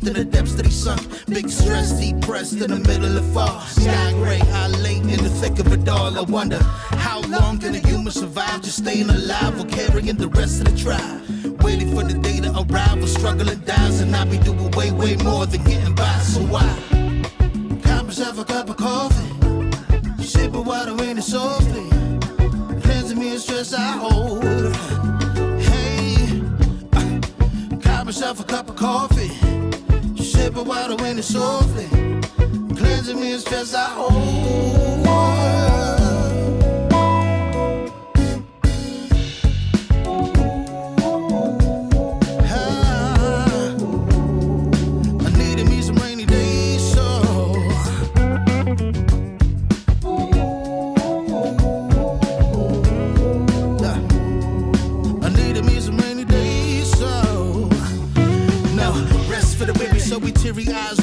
in the depths that he sunk. Big stress, depressed in the middle of fall. Sky gray, I lay in the thick of it all. I wonder, how long can a human survive just staying alive or carrying the rest of the tribe? Waiting for the day to arrive, or struggling dies, and I be doing way, way more than getting by. So why? Cop myself a cup of coffee, sipping water in it softly, cleansing me of stress I hold. Hey, cop myself a cup of coffee, sipping water in it softly, cleansing me of stress I hold.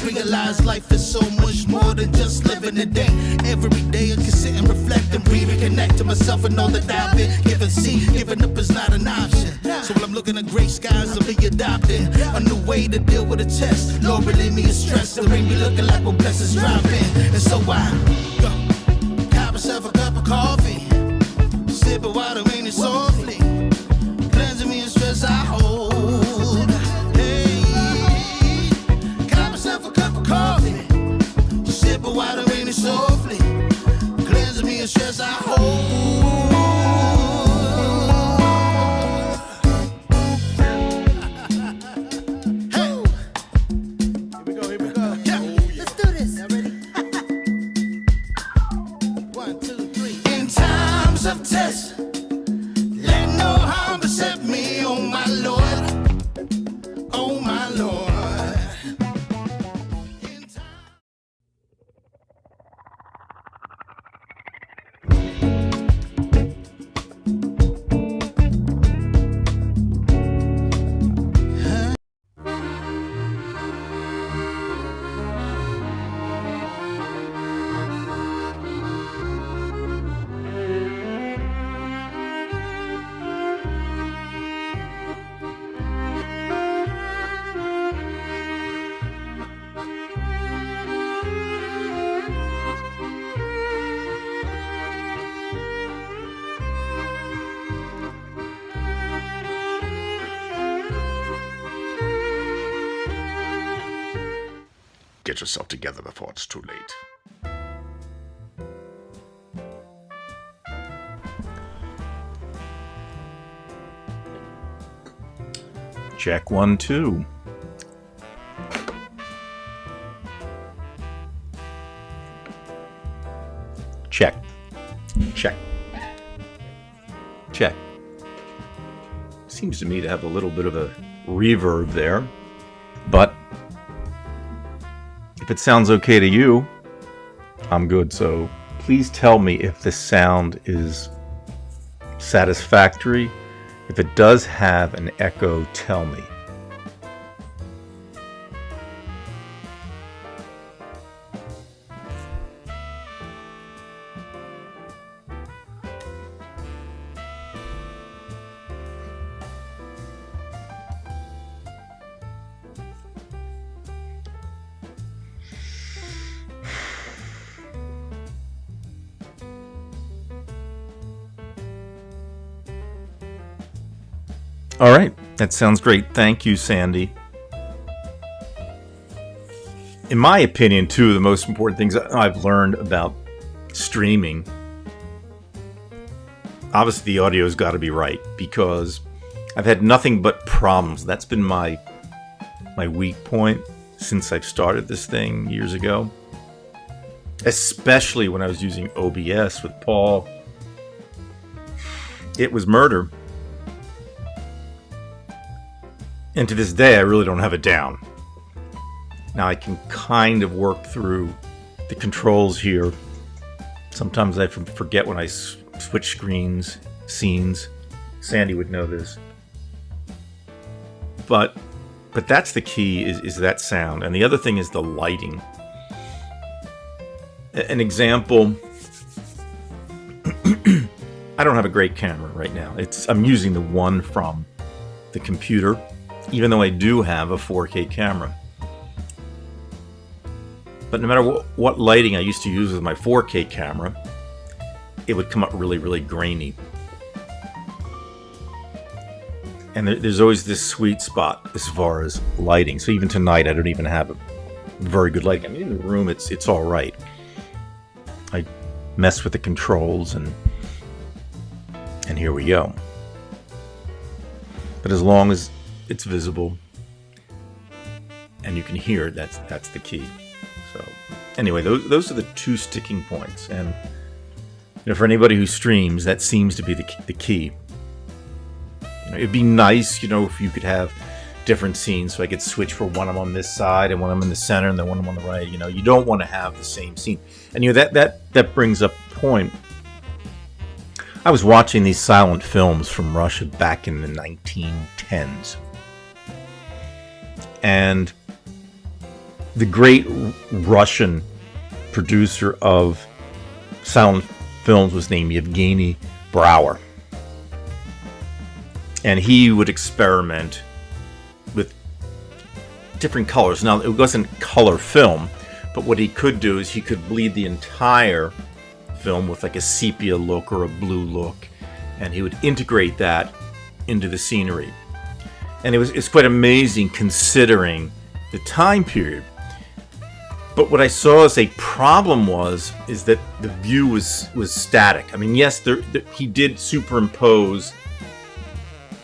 Realize life is so much more than just living a day. Every day I can sit and reflect and breathe and connect to myself and all that I've been given. See, giving up is not an option. So when I'm looking at gray skies, I'll be adopting a new way to deal with a test. Lord, relieve me of stress. The rain be looking like when blessings drop in. And so I cop myself a cup of coffee, sipping water in it softly, cleansing me of stress I hold. Coffee, sipping water in it softly, cleansing me of stress I hold. Hey, here we go. Yeah. Let's do this. Y'all ready? 1, 2, 3. In times of test, let no harm beset me, oh my Lord, oh my Lord. Get yourself together before it's too late. Check 1, 2. Check. Check. Check. Seems to me to have a little bit of a reverb there, but if it sounds okay to you, I'm good. So please tell me if this sound is satisfactory. If it does have an echo, tell me. All right, that sounds great. Thank you, Sandy. In my opinion, two of the most important things I've learned about streaming, obviously the audio's got to be right, because I've had nothing but problems. That's been my weak point since I've started this thing years ago, especially when I was using OBS with Paul. It was murder. And to this day, I really don't have it down. Now I can kind of work through the controls here. Sometimes I forget when I switch screens, scenes. Sandy would know this. But that's the key, is that sound. And the other thing is the lighting. An example, I don't have a great camera right now. I'm using the one from the computer, even though I do have a 4K camera. But no matter what lighting I used to use with my 4K camera, it would come up really, really grainy. And there's always this sweet spot as far as lighting. So even tonight, I don't even have a very good lighting. I mean, in the room, it's all right. I messed with the controls, and here we go. But as long as it's visible and you can hear it, that's the key. So anyway, those are the two sticking points. And for anybody who streams, that seems to be the key. It'd be nice, if you could have different scenes, so I could switch for one I'm on this side and one I'm in the center and then one I'm on the right. You don't want to have the same scene. And that brings up a point. I was watching these silent films from Russia back in the 1910s. And the great Russian producer of silent films was named Yevgeny Brauer. And he would experiment with different colors. Now, it wasn't color film, but what he could do is he could bleed the entire film with like a sepia look or a blue look, and he would integrate that into the scenery. And it's quite amazing considering the time period. But what I saw as a problem is that the view was static. I mean, yes, he did superimpose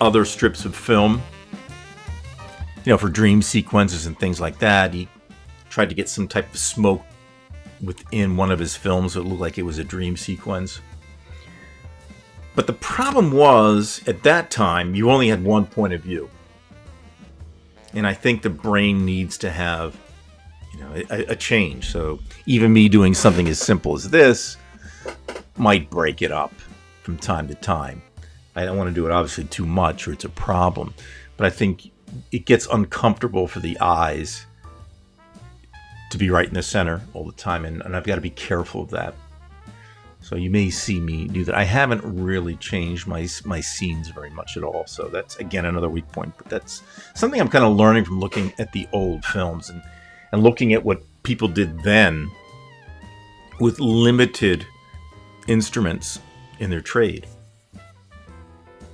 other strips of film, for dream sequences and things like that. He tried to get some type of smoke within one of his films so it looked like it was a dream sequence. But the problem was, at that time, you only had one point of view. And I think the brain needs to have, a change. So even me doing something as simple as this might break it up from time to time. I don't want to do it obviously too much or it's a problem. But I think it gets uncomfortable for the eyes to be right in the center all the time. And I've got to be careful of that. So you may see me do that. I haven't really changed my scenes very much at all. So that's, again, another weak point. But that's something I'm kind of learning from looking at the old films and looking at what people did then with limited instruments in their trade.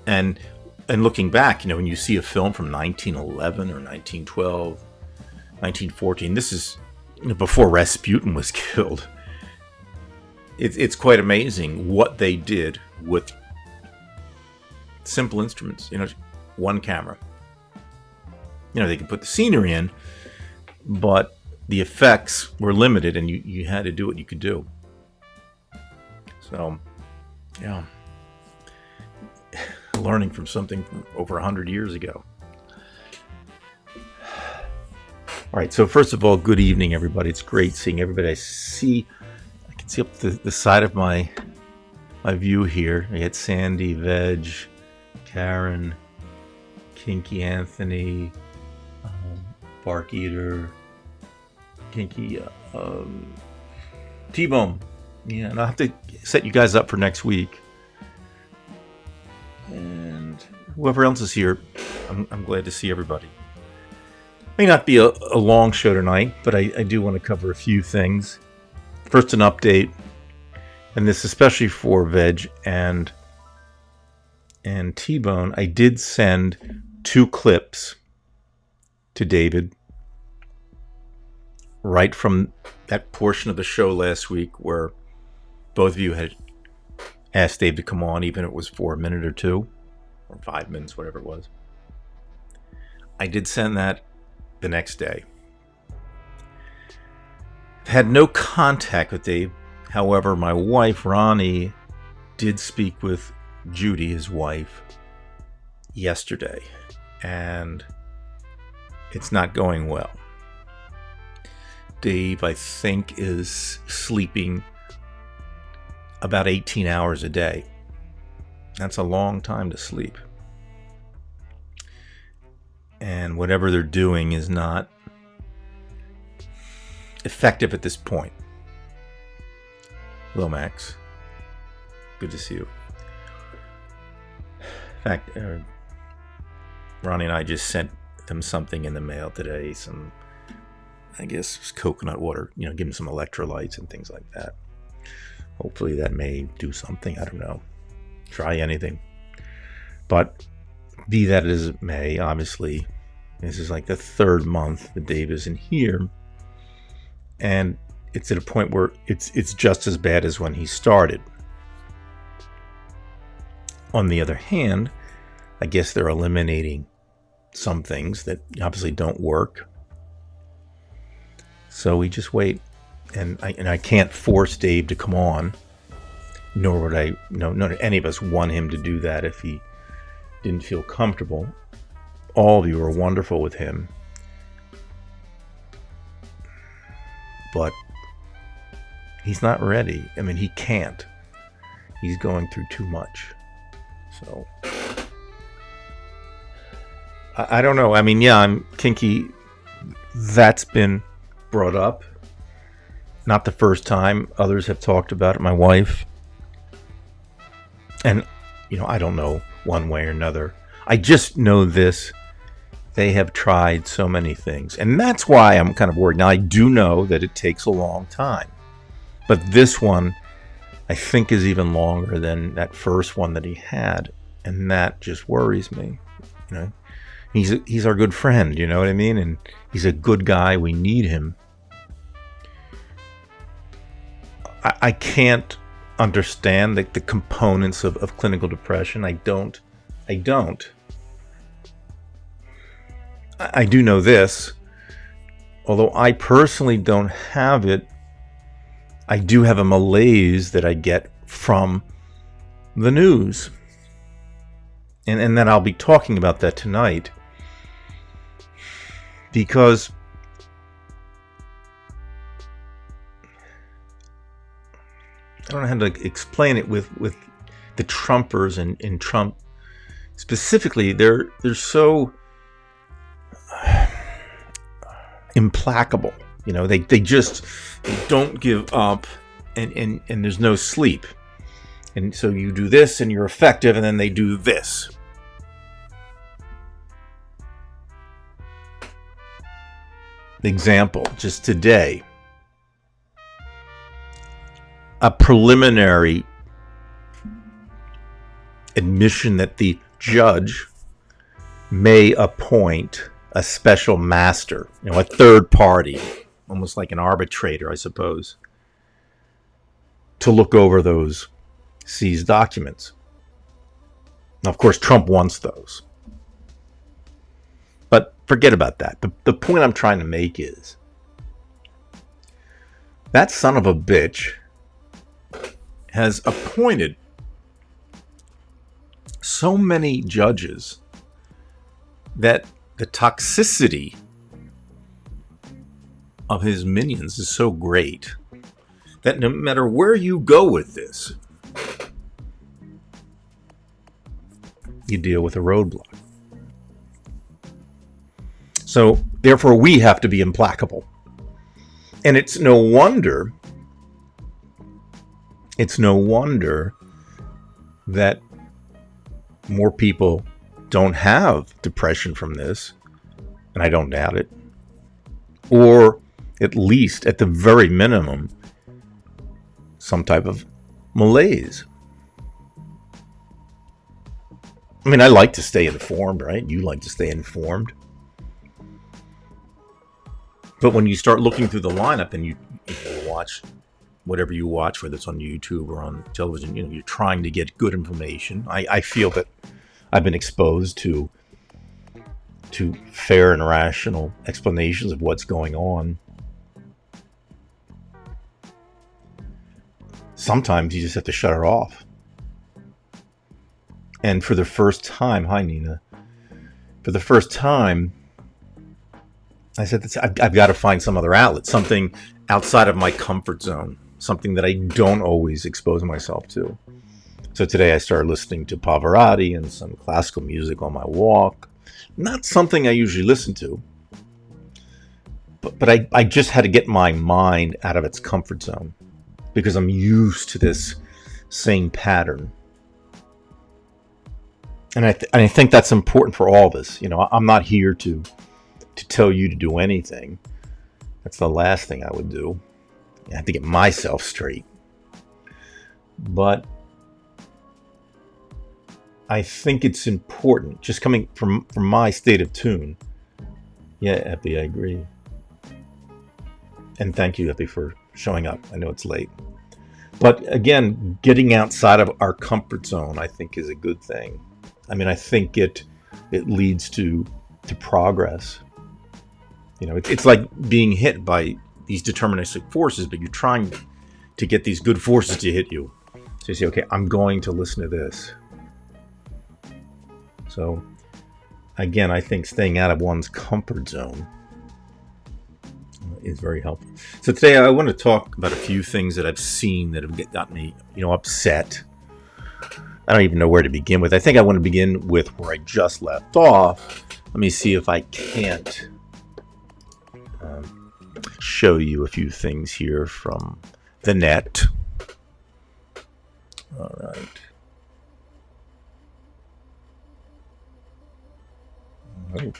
And looking back, when you see a film from 1911 or 1912, 1914, this is before Rasputin was killed. It's quite amazing what they did with simple instruments. One camera. They could put the scenery in, but the effects were limited, and you had to do what you could do. So, yeah. Learning from something from over 100 years ago. All right, so first of all, good evening, everybody. It's great seeing everybody. I can see up the side of my view here. I got Sandy, Veg, Karen, Kinky Anthony, Bark Eater, Kinky, T-Bone. Yeah, and I'll have to set you guys up for next week. And whoever else is here, I'm glad to see everybody. May not be a long show tonight, but I do want to cover a few things. First, an update, and this especially for Veg and T-Bone. I did send 2 clips to David right from that portion of the show last week where both of you had asked Dave to come on, even if it was for a minute or 2 or 5 minutes, whatever it was. I did send that the next day. I've had no contact with Dave. However, my wife, Ronnie, did speak with Judy, his wife, yesterday, and it's not going well. Dave, I think, is sleeping about 18 hours a day. That's a long time to sleep. And whatever they're doing is not effective at this point. Hello, Max. Good to see you. In fact, Ronnie and I just sent them something in the mail today, some I guess coconut water, give him some electrolytes and things like that. Hopefully that may do something. I don't know. Try anything. But be that as it may, obviously, this is like the third month that Dave isn't here. And it's at a point where it's just as bad as when he started. On the other hand, I guess they're eliminating some things that obviously don't work. So we just wait. And I can't force Dave to come on, nor would I, none of any of us want him to do that if he didn't feel comfortable. All of you are wonderful with him. But he's not ready. I mean, he can't. He's going through too much. So, I don't know. I mean, yeah, I'm kinky. That's been brought up. Not the first time. Others have talked about it. My wife. And, I don't know one way or another. I just know this. They have tried so many things. And that's why I'm kind of worried. Now, I do know that it takes a long time. But this one, I think, is even longer than that first one that he had. And that just worries me. He's our good friend, you know what I mean? And he's a good guy. We need him. I can't understand the components of clinical depression. I don't. I do know this. Although I personally don't have it, I do have a malaise that I get from the news. And then I'll be talking about that tonight. Because I don't know how to explain it with the Trumpers and Trump specifically. They're so implacable. They just don't give up, and there's no sleep. And so you do this and you're effective, and then they do this. Example, just today, a preliminary admission that the judge may appoint a special master, a third party, almost like an arbitrator, I suppose, to look over those seized documents. Now, of course, Trump wants those. But forget about that. The point I'm trying to make is that son of a bitch has appointed so many judges that the toxicity of his minions is so great that no matter where you go with this, you deal with a roadblock. So, therefore, we have to be implacable. And it's no wonder that more people don't have depression from this, and I don't doubt it, or at least, at the very minimum, some type of malaise. I mean, I like to stay informed, right? You like to stay informed. But when you start looking through the lineup and you watch whatever you watch, whether it's on YouTube or on television, you're trying to get good information. I feel that I've been exposed to fair and rational explanations of what's going on. Sometimes you just have to shut it off. And for the first time, hi Nina, for the first time, I said, I've got to find some other outlet, something outside of my comfort zone, something that I don't always expose myself to. So today I started listening to Pavarotti and some classical music on my walk. Not something I usually listen to, but I just had to get my mind out of its comfort zone because I'm used to this same pattern. And I think that's important for all of us. I'm not here to tell you to do anything. That's the last thing I would do. I have to get myself straight. But I think it's important, just coming from my state of tune. Yeah, Epi, I agree. And thank you, Epi, for showing up. I know it's late. But again, getting outside of our comfort zone, I think, is a good thing. I mean, I think it leads to progress. You know, it's like being hit by these deterministic forces, but you're trying to get these good forces to hit you. So you say, okay, I'm going to listen to this. So, again, I think staying out of one's comfort zone is very helpful. So today I want to talk about a few things that I've seen that have got me, upset. I don't even know where to begin with. I think I want to begin with where I just left off. Let me see if I can't show you a few things here from the net. All right. Nope.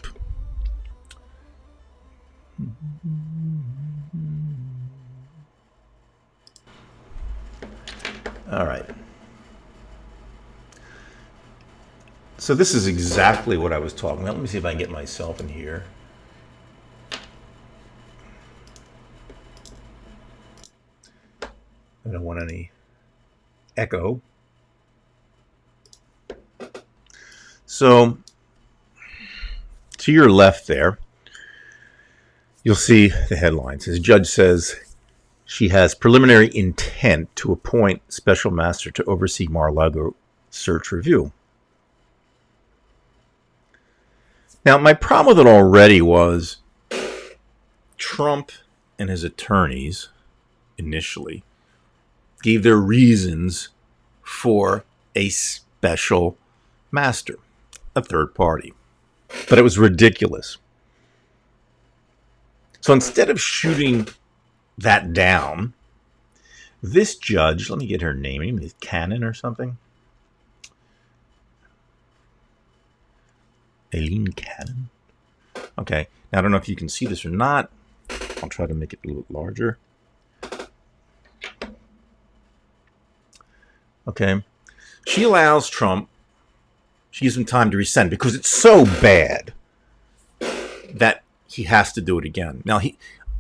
All right. So this is exactly what I was talking about. Let me see if I can get myself in here. I don't want any echo. So to your left there, you'll see the headlines. The judge says she has preliminary intent to appoint special master to oversee Mar-a-Lago search review. Now, my problem with it already was Trump and his attorneys initially gave their reasons for a special master, a third party. But it was ridiculous. So instead of shooting that down, this judge, let me get her name. Maybe it's Cannon or something. Aileen Cannon. Okay. Now, I don't know if you can see this or not. I'll try to make it a little larger. Okay. She allows Trump, she gives him time to rescind because it's so bad that he has to do it again. Now,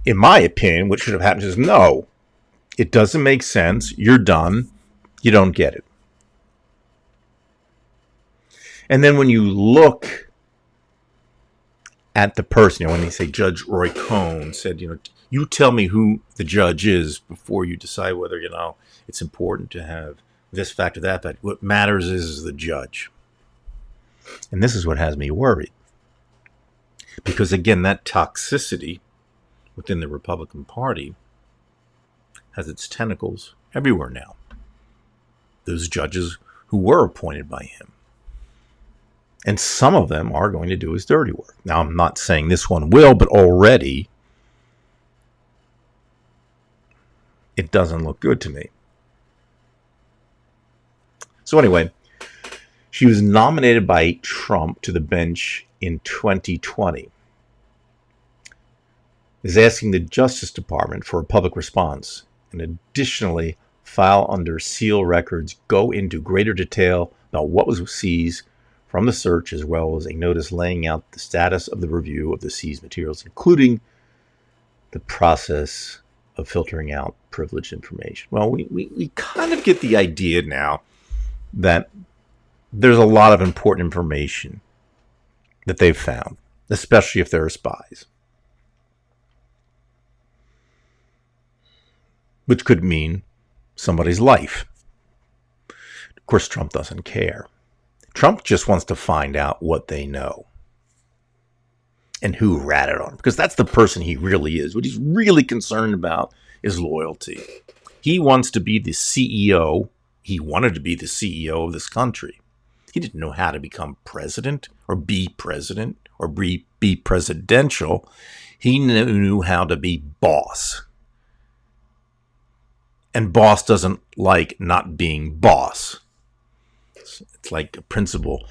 in my opinion, what should have happened is, no, it doesn't make sense. You're done. You don't get it. And then when you look at the person, when they say Judge Roy Cohn said, you tell me who the judge is before you decide whether, it's important to have this fact or that fact. What matters is the judge. And this is what has me worried. Because, again, that toxicity within the Republican Party has its tentacles everywhere now. Those judges who were appointed by him. And some of them are going to do his dirty work. Now, I'm not saying this one will, but already it doesn't look good to me. So anyway, she was nominated by Trump to the bench in 2020. Is asking the Justice Department for a public response and additionally file under seal records go into greater detail about what was seized from the search, as well as a notice laying out the status of the review of the seized materials, including the process of filtering out privileged information. Well, we kind of get the idea now that there's a lot of important information that they've found, especially if they're spies. Which could mean somebody's life. Of course, Trump doesn't care. Trump just wants to find out what they know and who ratted on him, because that's the person he really is. What he's really concerned about is loyalty. He wants to be the CEO. He wanted to be the CEO of this country. He didn't know how to become president or be presidential. He knew how to be boss. And boss doesn't like not being boss. It's like a principal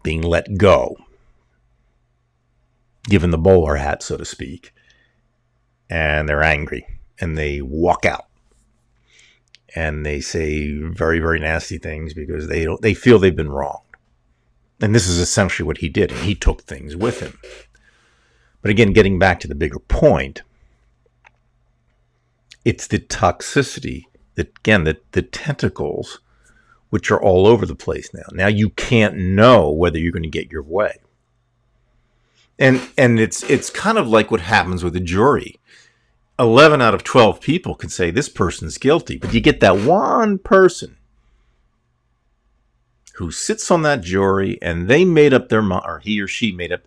being let go, given the bowler hat, so to speak. and they're angry and they walk out and they say very, very nasty things because they feel they've been wronged. And this is essentially what he did, and he took things with him. But again, getting back to the bigger point, it's the toxicity that, again, the tentacles, which are all over the place now. Now you can't know whether you're going to get your way. And it's kind of like what happens with a jury. 11 out of 12 people can say this person's guilty, but you get that one person who sits on that jury and they made up their mind, or he or she made up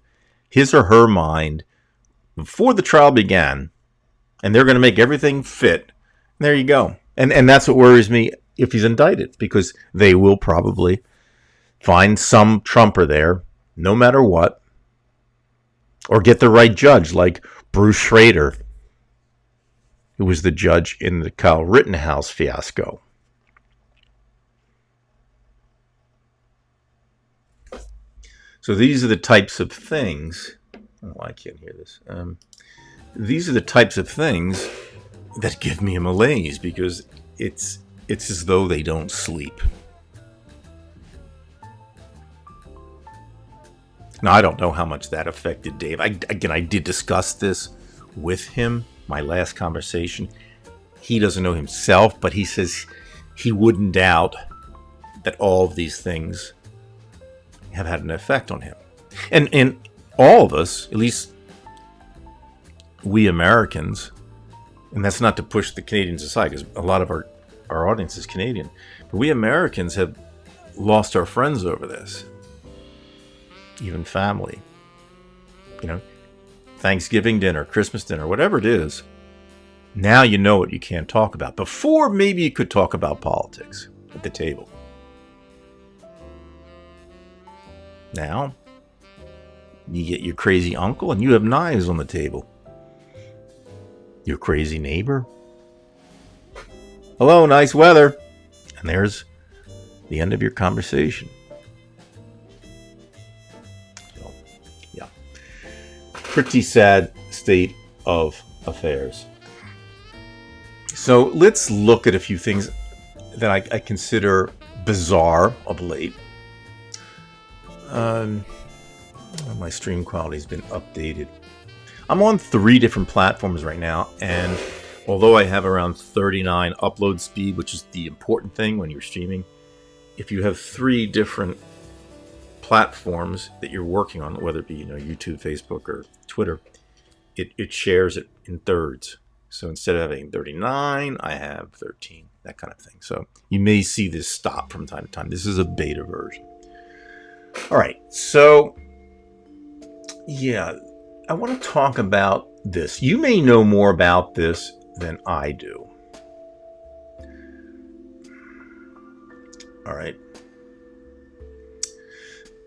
his or her mind before the trial began, and they're going to make everything fit. And there you go. And that's what worries me if he's indicted, because they will probably find some trumper there, no matter what, or get the right judge, like Bruce Schrader, who was the judge in the Kyle Rittenhouse fiasco. So these are the types of things. Oh, I can't hear this. These are the types of things that give me a malaise, because it's as though they don't sleep. Now, I don't know how much that affected Dave. I did discuss this with him, my last conversation. He doesn't know himself, but he says he wouldn't doubt that all of these things have had an effect on him. And all of us, at least we Americans, and that's not to push the Canadians aside, because a lot of our audience is Canadian, but we Americans have lost our friends over this. Even family. You know, Thanksgiving dinner, Christmas dinner, whatever it is. Now you know what you can't talk about. Before, maybe you could talk about politics at the table. Now, you get your crazy uncle and you have knives on the table. Your crazy neighbor. Hello, nice weather. And there's the end of your conversation. So, yeah. Pretty sad state of affairs. So let's look at a few things that I consider bizarre of late. My stream quality has been updated. I'm on 3 different platforms right now, and although I have around 39 upload speed, which is the important thing when you're streaming, if you have 3 different platforms that you're working on, whether it be YouTube, Facebook, or Twitter, it shares it in thirds. So instead of having 39, I have 13, that kind of thing. So you may see this stop from time to time. This is a beta version. All right, so yeah, I want to talk about this. You may know more about this than I do. All right.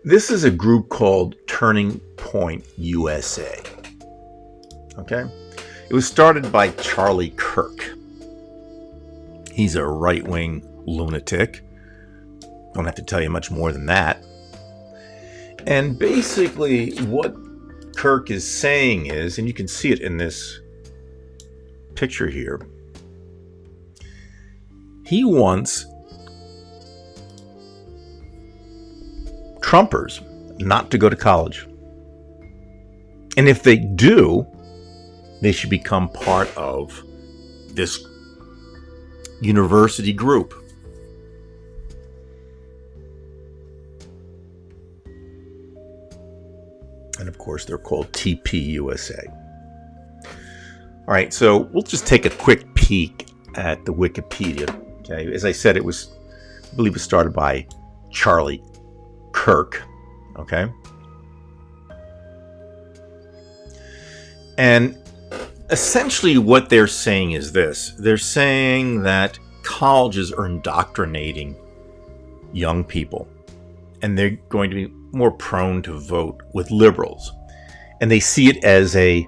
This is a group called Turning Point USA. Okay? It was started by Charlie Kirk. He's a right-wing lunatic. Don't have to tell you much more than that. And basically what Kirk is saying is, and you can see it in this picture here, he wants Trumpers not to go to college. And if they do, they should become part of this university group. And of course, they're called TPUSA. All right, so we'll just take a quick peek at the Wikipedia. Okay, as I said, I believe it was started by Charlie Kirk. Okay, and essentially what they're saying is this. They're saying that colleges are indoctrinating young people, and they're going to be more prone to vote with liberals. And they see it as a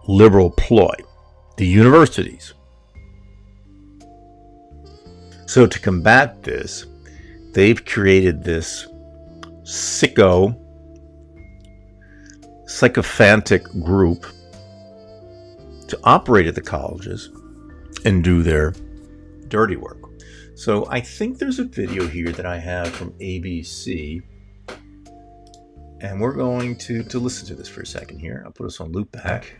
liberal ploy, the universities. So to combat this, they've created this sycophantic group to operate at the colleges and do their dirty work. So I think there's a video here that I have from ABC, and we're going to listen to this for a second here. I'll put us on loop back.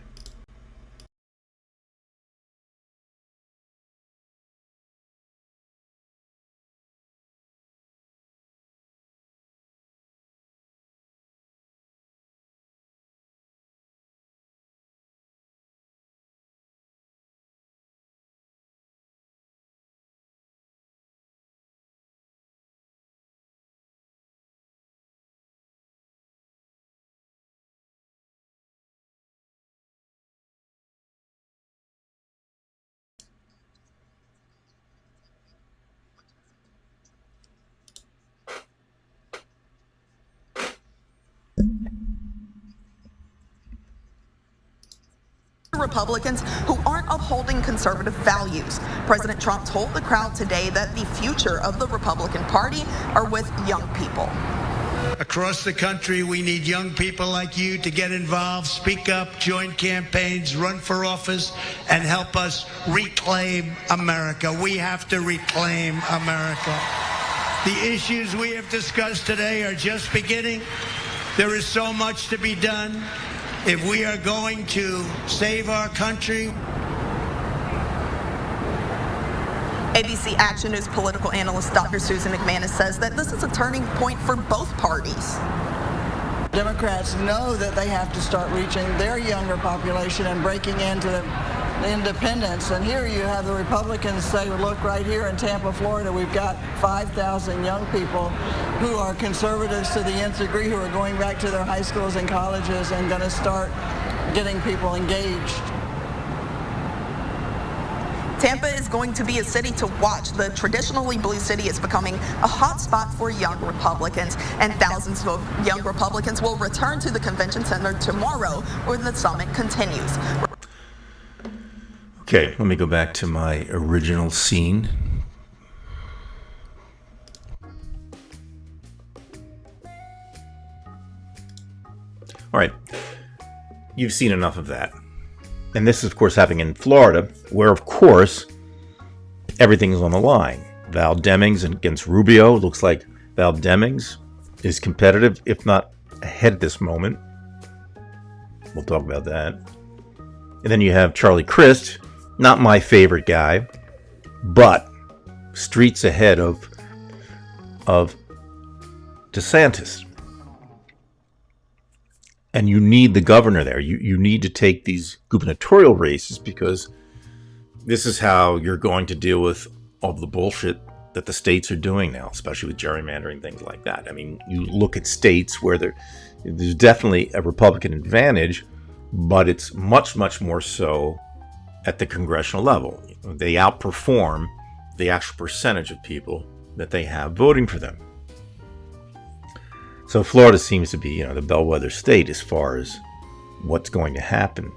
Republicans who aren't upholding conservative values. President Trump told the crowd today that the future of the Republican Party are with young people. Across the country, we need young people like you to get involved, speak up, join campaigns, run for office, and help us reclaim America. We have to reclaim America. The issues we have discussed today are just beginning. There is so much to be done. If we are going to save our country. ABC Action News political analyst Dr. Susan McManus says that this is a turning point for both parties. Democrats know that they have to start reaching their younger population and breaking into the independence. And here you have the Republicans say, look, right here in Tampa, Florida, we've got 5,000 young people who are conservatives to the nth degree, who are going back to their high schools and colleges and going to start getting people engaged. Tampa is going to be a city to watch. The traditionally blue city is becoming a hot spot for young Republicans, and thousands of young Republicans will return to the convention center tomorrow, where the summit continues. Okay, let me go back to my original scene. All right, you've seen enough of that. And this is, of course, happening in Florida, where, of course, everything is on the line. Val Demings against Rubio. Looks like Val Demings is competitive, if not ahead at this moment. We'll talk about that. And then you have Charlie Crist, not my favorite guy, but streets ahead of DeSantis. And you need the governor there. You need to take these gubernatorial races, because this is how you're going to deal with all the bullshit that the states are doing now, especially with gerrymandering, things like that. I mean, you look at states where there's definitely a Republican advantage, but it's much, much more so at the congressional level. They outperform the actual percentage of people that they have voting for them. So Florida seems to be, the bellwether state as far as what's going to happen.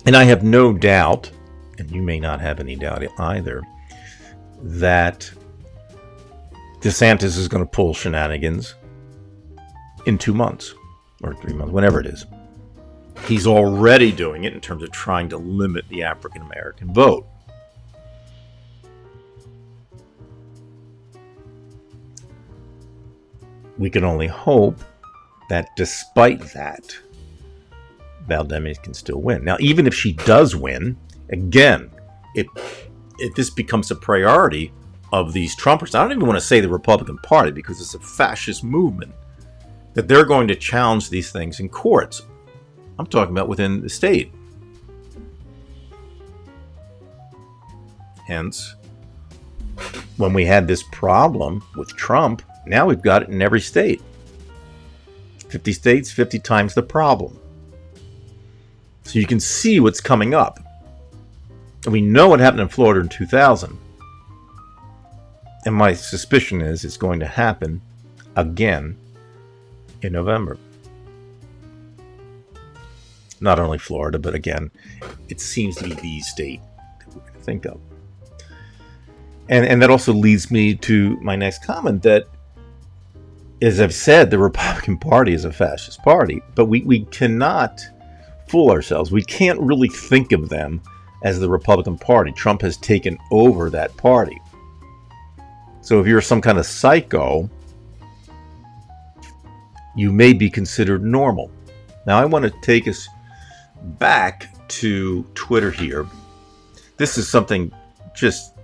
And I have no doubt, and you may not have any doubt either, that DeSantis is going to pull shenanigans in 2 months or 3 months, whenever it is. He's already doing it in terms of trying to limit the African American vote. We can only hope that despite that, Val Demings can still win. Now, even if she does win, again, if this becomes a priority of these Trumpers, I don't even want to say the Republican Party, because it's a fascist movement, that they're going to challenge these things in courts. I'm talking about within the state. Hence, when we had this problem with Trump, now we've got it in every state. 50 states, 50 times the problem. So you can see what's coming up. And we know what happened in Florida in 2000. And my suspicion is it's going to happen again in November. Not only Florida, but again, it seems to be the state that we're going to think of. And that also leads me to my next comment, that, as I've said, the Republican Party is a fascist party, but we cannot fool ourselves. We can't really think of them as the Republican Party. Trump has taken over that party. So if you're some kind of psycho, you may be considered normal. Now I want to take us back to Twitter here. This is something just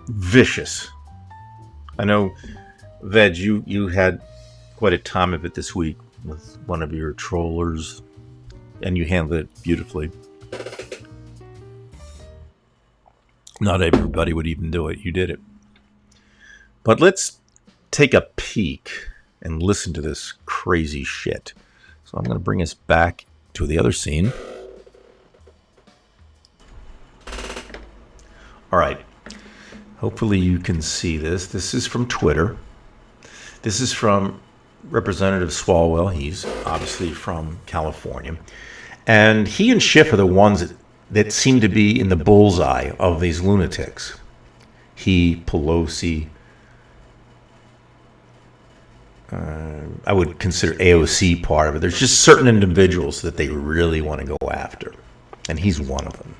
vicious. I know, Veg, you had quite a time of it this week with one of your trollers, and you handled it beautifully. Not everybody would even do it. You did it. But let's take a peek and listen to this crazy shit. So I'm going to bring us back to the other scene. All right. Hopefully you can see this. This is from Twitter. This is from Representative Swalwell. He's obviously from California. And he and Schiff are the ones that seem to be in the bullseye of these lunatics. He, Pelosi, I would consider AOC part of it. There's just certain individuals that they really want to go after. And he's one of them.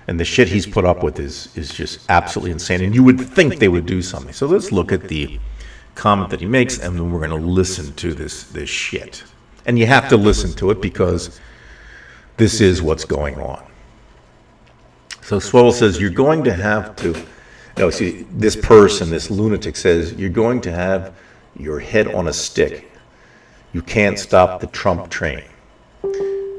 And the shit he's put up with is just absolutely insane. And you would think they would do something. So let's look at the comment that he makes, and then we're going to listen to this shit. And you have to listen to it because this is what's going on. So Swell says, you're going to have to... No, see, this person, this lunatic says, you're going to have your head on a stick. You can't stop the Trump train.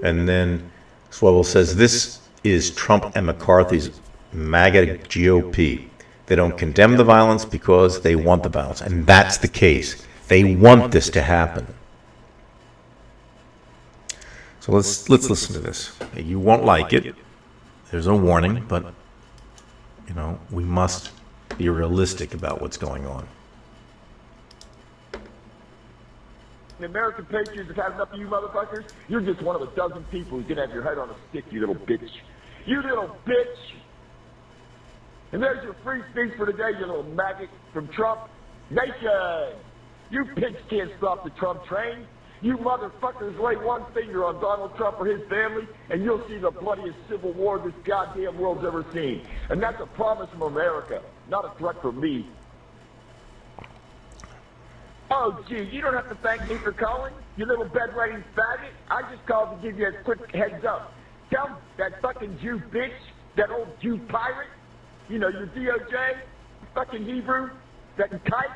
And then Swell says, this is Trump and McCarthy's MAGA GOP. They don't condemn the violence because they want the violence. And that's the case. They want this to happen. So let's listen to this. You won't like it. There's a warning, but, you know, we must be realistic about what's going on. The American Patriots have had enough of you motherfuckers. You're just one of a dozen people who's gonna have your head on a stick, you little bitch. You little bitch. And there's your free speech for today, you little maggot from Trump Nation. You pigs can't stop the Trump train. You motherfuckers lay one finger on Donald Trump or his family, and you'll see the bloodiest civil war this goddamn world's ever seen. And that's a promise from America, not a threat from me. Oh, gee, you don't have to thank me for calling, you little bedwetting faggot. I just called to give you a quick heads up. Tell that fucking Jew bitch, that old Jew pirate, you know, your DOJ, fucking Hebrew, that kite.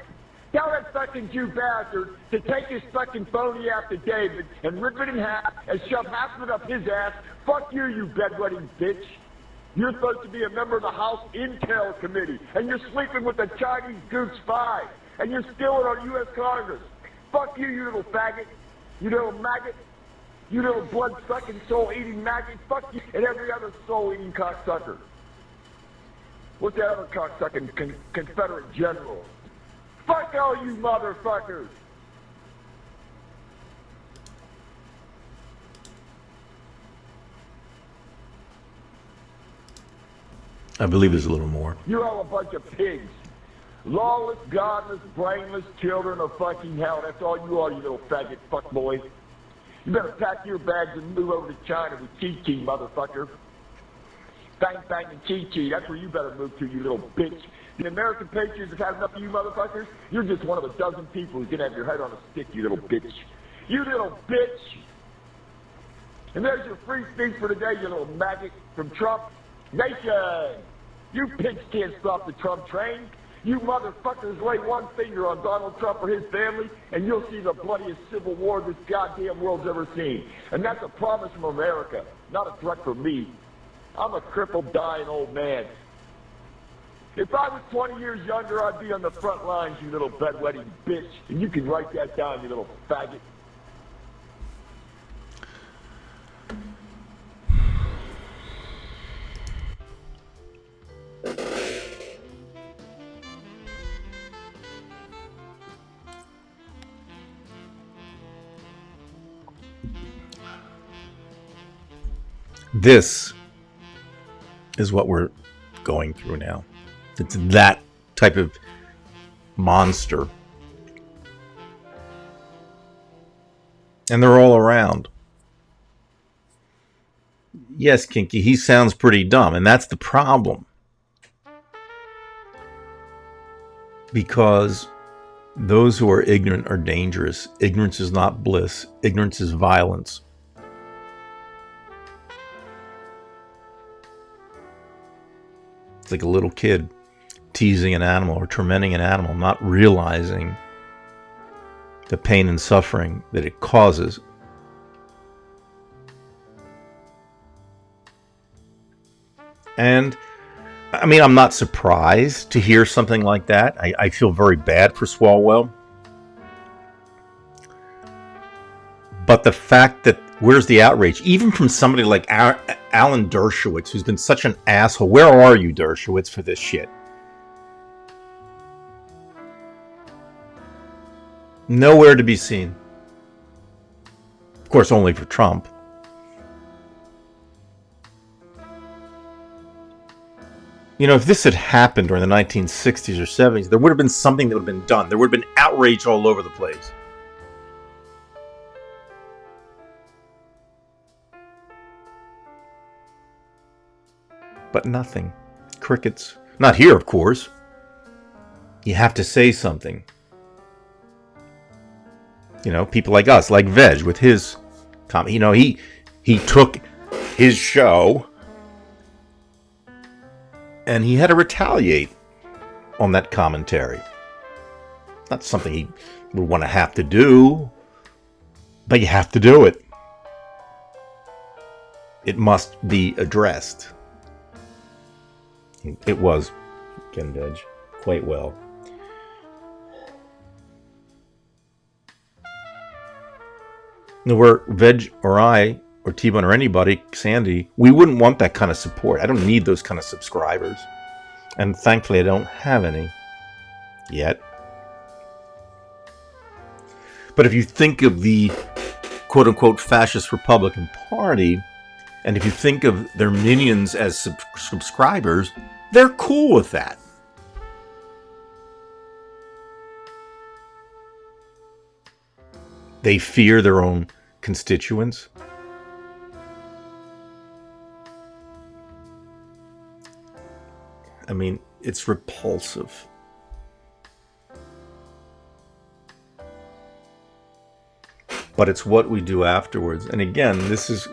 Tell that fucking Jew bastard to take his fucking phony affidavit and rip it in half and shove half of it up his ass. Fuck you, you bedwetting bitch. You're supposed to be a member of the House Intel Committee, and you're sleeping with the Chinese Goose 5, and you're stealing our U.S. Congress. Fuck you, you little faggot. You little maggot. You little blood-sucking, soul-eating maggot. Fuck you and every other soul-eating cocksucker. What's that other cocksucking Confederate general? Fuck all you motherfuckers! I believe there's a little more. You're all a bunch of pigs. Lawless, godless, brainless children of fucking hell. That's all you are, you little faggot fuckboy. You better pack your bags and move over to China with Chi-Chi, motherfucker. Bang, bang, and Chi-Chi. That's where you better move to, you little bitch. The American Patriots have had enough of you motherfuckers. You're just one of a dozen people who's gonna have your head on a stick, you little bitch. You little bitch. And there's your free speech for today, you little maggot from Trump Nation. You pigs can't stop the Trump train. You motherfuckers lay one finger on Donald Trump or his family, and you'll see the bloodiest civil war this goddamn world's ever seen. And that's a promise from America, not a threat from me. I'm a crippled, dying old man. If I was 20 years younger, I'd be on the front lines, you little bedwetting bitch. And you can write that down, you little faggot. This is what we're going through now. It's that type of monster. And they're all around. Yes, Kinky, he sounds pretty dumb, and that's the problem. Because those who are ignorant are dangerous. Ignorance is not bliss. Ignorance is violence. It's like a little kid teasing an animal or tormenting an animal, not realizing the pain and suffering that it causes. And I mean, I'm not surprised to hear something like that. I feel very bad for Swalwell. But the fact that, where's the outrage? Even from somebody like Alan Dershowitz, who's been such an asshole. Where are you, Dershowitz, for this shit? Nowhere to be seen. Of course, only for Trump. You know, if this had happened during the 1960s or 70s, there would have been something that would have been done. There would have been outrage all over the place. But nothing. Crickets. Not here, of course. You have to say something. You know, people like us, like Veg with his comment. You know, he took his show and he had to retaliate on that commentary. Not something he would want to have to do, but you have to do it. It must be addressed. It was, Ken Veg, quite well. Now, where Veg or I, or T-Bone or anybody, Sandy, we wouldn't want that kind of support. I don't need those kind of subscribers. And thankfully, I don't have any yet. But if you think of the quote-unquote fascist Republican Party, and if you think of their minions as subscribers, they're cool with that. They fear their own constituents. I mean, it's repulsive. But it's what we do afterwards. And again, this is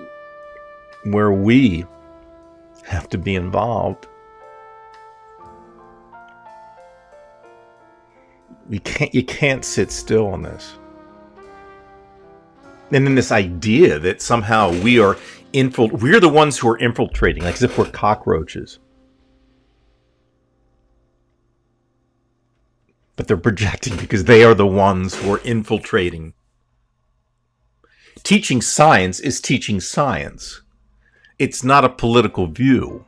where we have to be involved. You can't sit still on this. And then this idea that somehow we're the ones who are infiltrating, like as if we're cockroaches. But they're projecting because they are the ones who are infiltrating. Teaching science is teaching science. It's not a political view.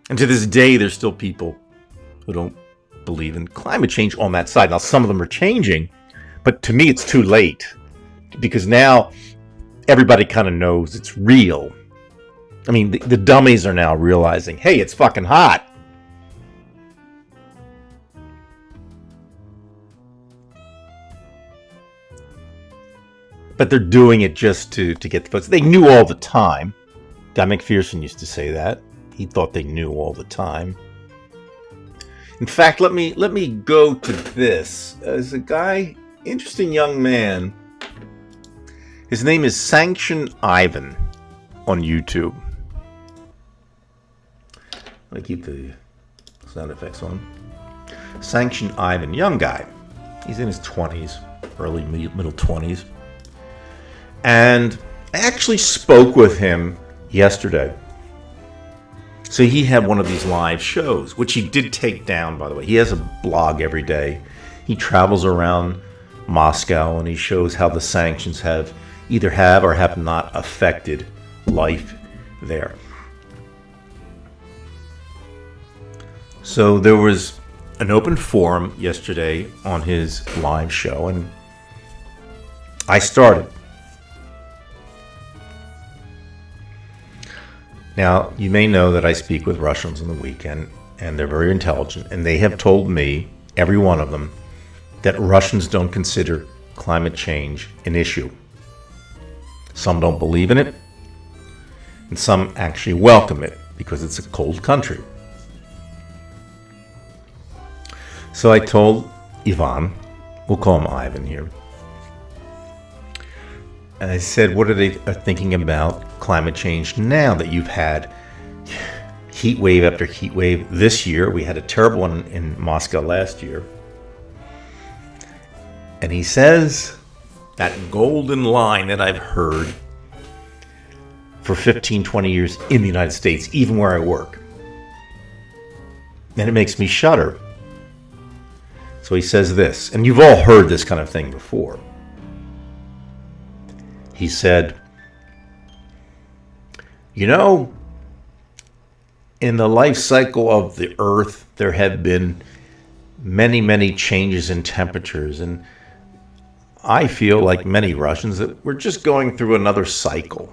And to this day, there's still people who don't believe in climate change on that side. Now, some of them are changing, but to me, it's too late. Because now, everybody kind of knows it's real. I mean, the dummies are now realizing, hey, it's fucking hot. But they're doing it just to get the votes. They knew all the time. Guy McPherson used to say that. He thought they knew all the time. In fact, let me go to this. There's a guy, interesting young man. His name is Sanction Ivan on YouTube. Let me keep the sound effects on. Sanction Ivan, young guy. He's in his 20s, early middle 20s. And I actually spoke with him yesterday. So he had one of these live shows, which he did take down, by the way. He has a blog every day. He travels around Moscow and he shows how the sanctions either have or have not affected life there. So there was an open forum yesterday on his live show, and I started. Now, you may know that I speak with Russians on the weekend, and they're very intelligent, and they have told me, every one of them, that Russians don't consider climate change an issue. Some don't believe in it, And some actually welcome it because it's a cold country. So I told Ivan, we'll call him Ivan here, and I said, what are they thinking about climate change now that you've had heat wave after heat wave this year? We had a terrible one in Moscow last year. And he says that golden line that I've heard for 15, 20 years in the United States, even where I work. And it makes me shudder. So he says this, and you've all heard this kind of thing before. He said, you know, in the life cycle of the Earth, there have been many, many changes in temperatures. And I feel, like many Russians, that we're just going through another cycle.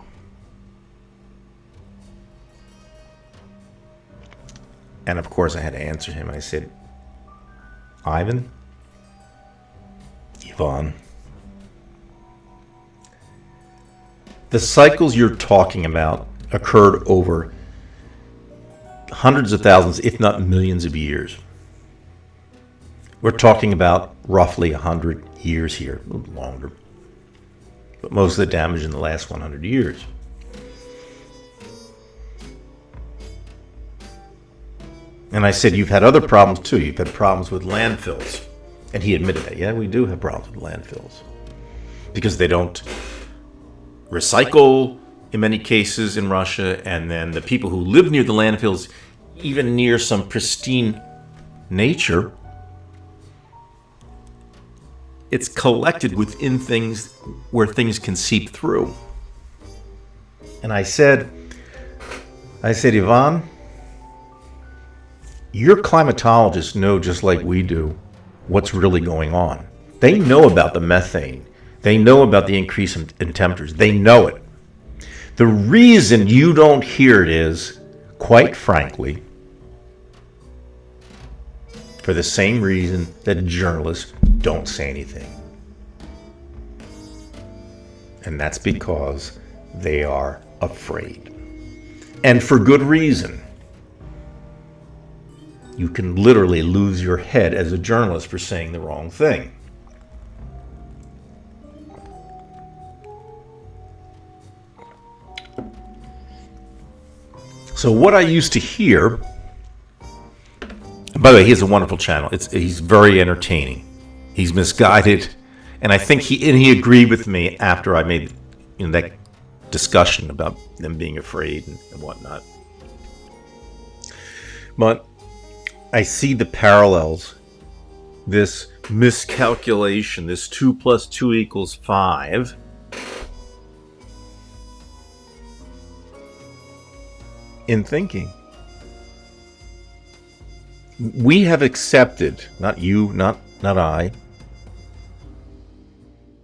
And of course, I had to answer him. I said, Ivan, the cycles you're talking about occurred over hundreds of thousands, if not millions of years. We're talking about roughly 100 years here, a little longer. But most of the damage in the last 100 years. And I said, you've had other problems too. You've had problems with landfills. And he admitted that. Yeah, we do have problems with landfills. Because they don't recycle in many cases in Russia. And then the people who live near the landfills, even near some pristine nature, it's collected within things where things can seep through. And I said, Ivan, your climatologists know, just like we do, what's really going on. They know about the methane. They know about the increase in temperatures. They know it. The reason you don't hear it is, quite frankly, for the same reason that journalists don't say anything. And that's because they are afraid. And for good reason. You can literally lose your head as a journalist for saying the wrong thing. So what I used to hear, by the way, he has a wonderful channel. He's very entertaining. He's misguided, and I think he agreed with me after I made that discussion about them being afraid and whatnot. But I see the parallels, this miscalculation, this 2 + 2 = 5, in thinking. We have accepted, not you, not I,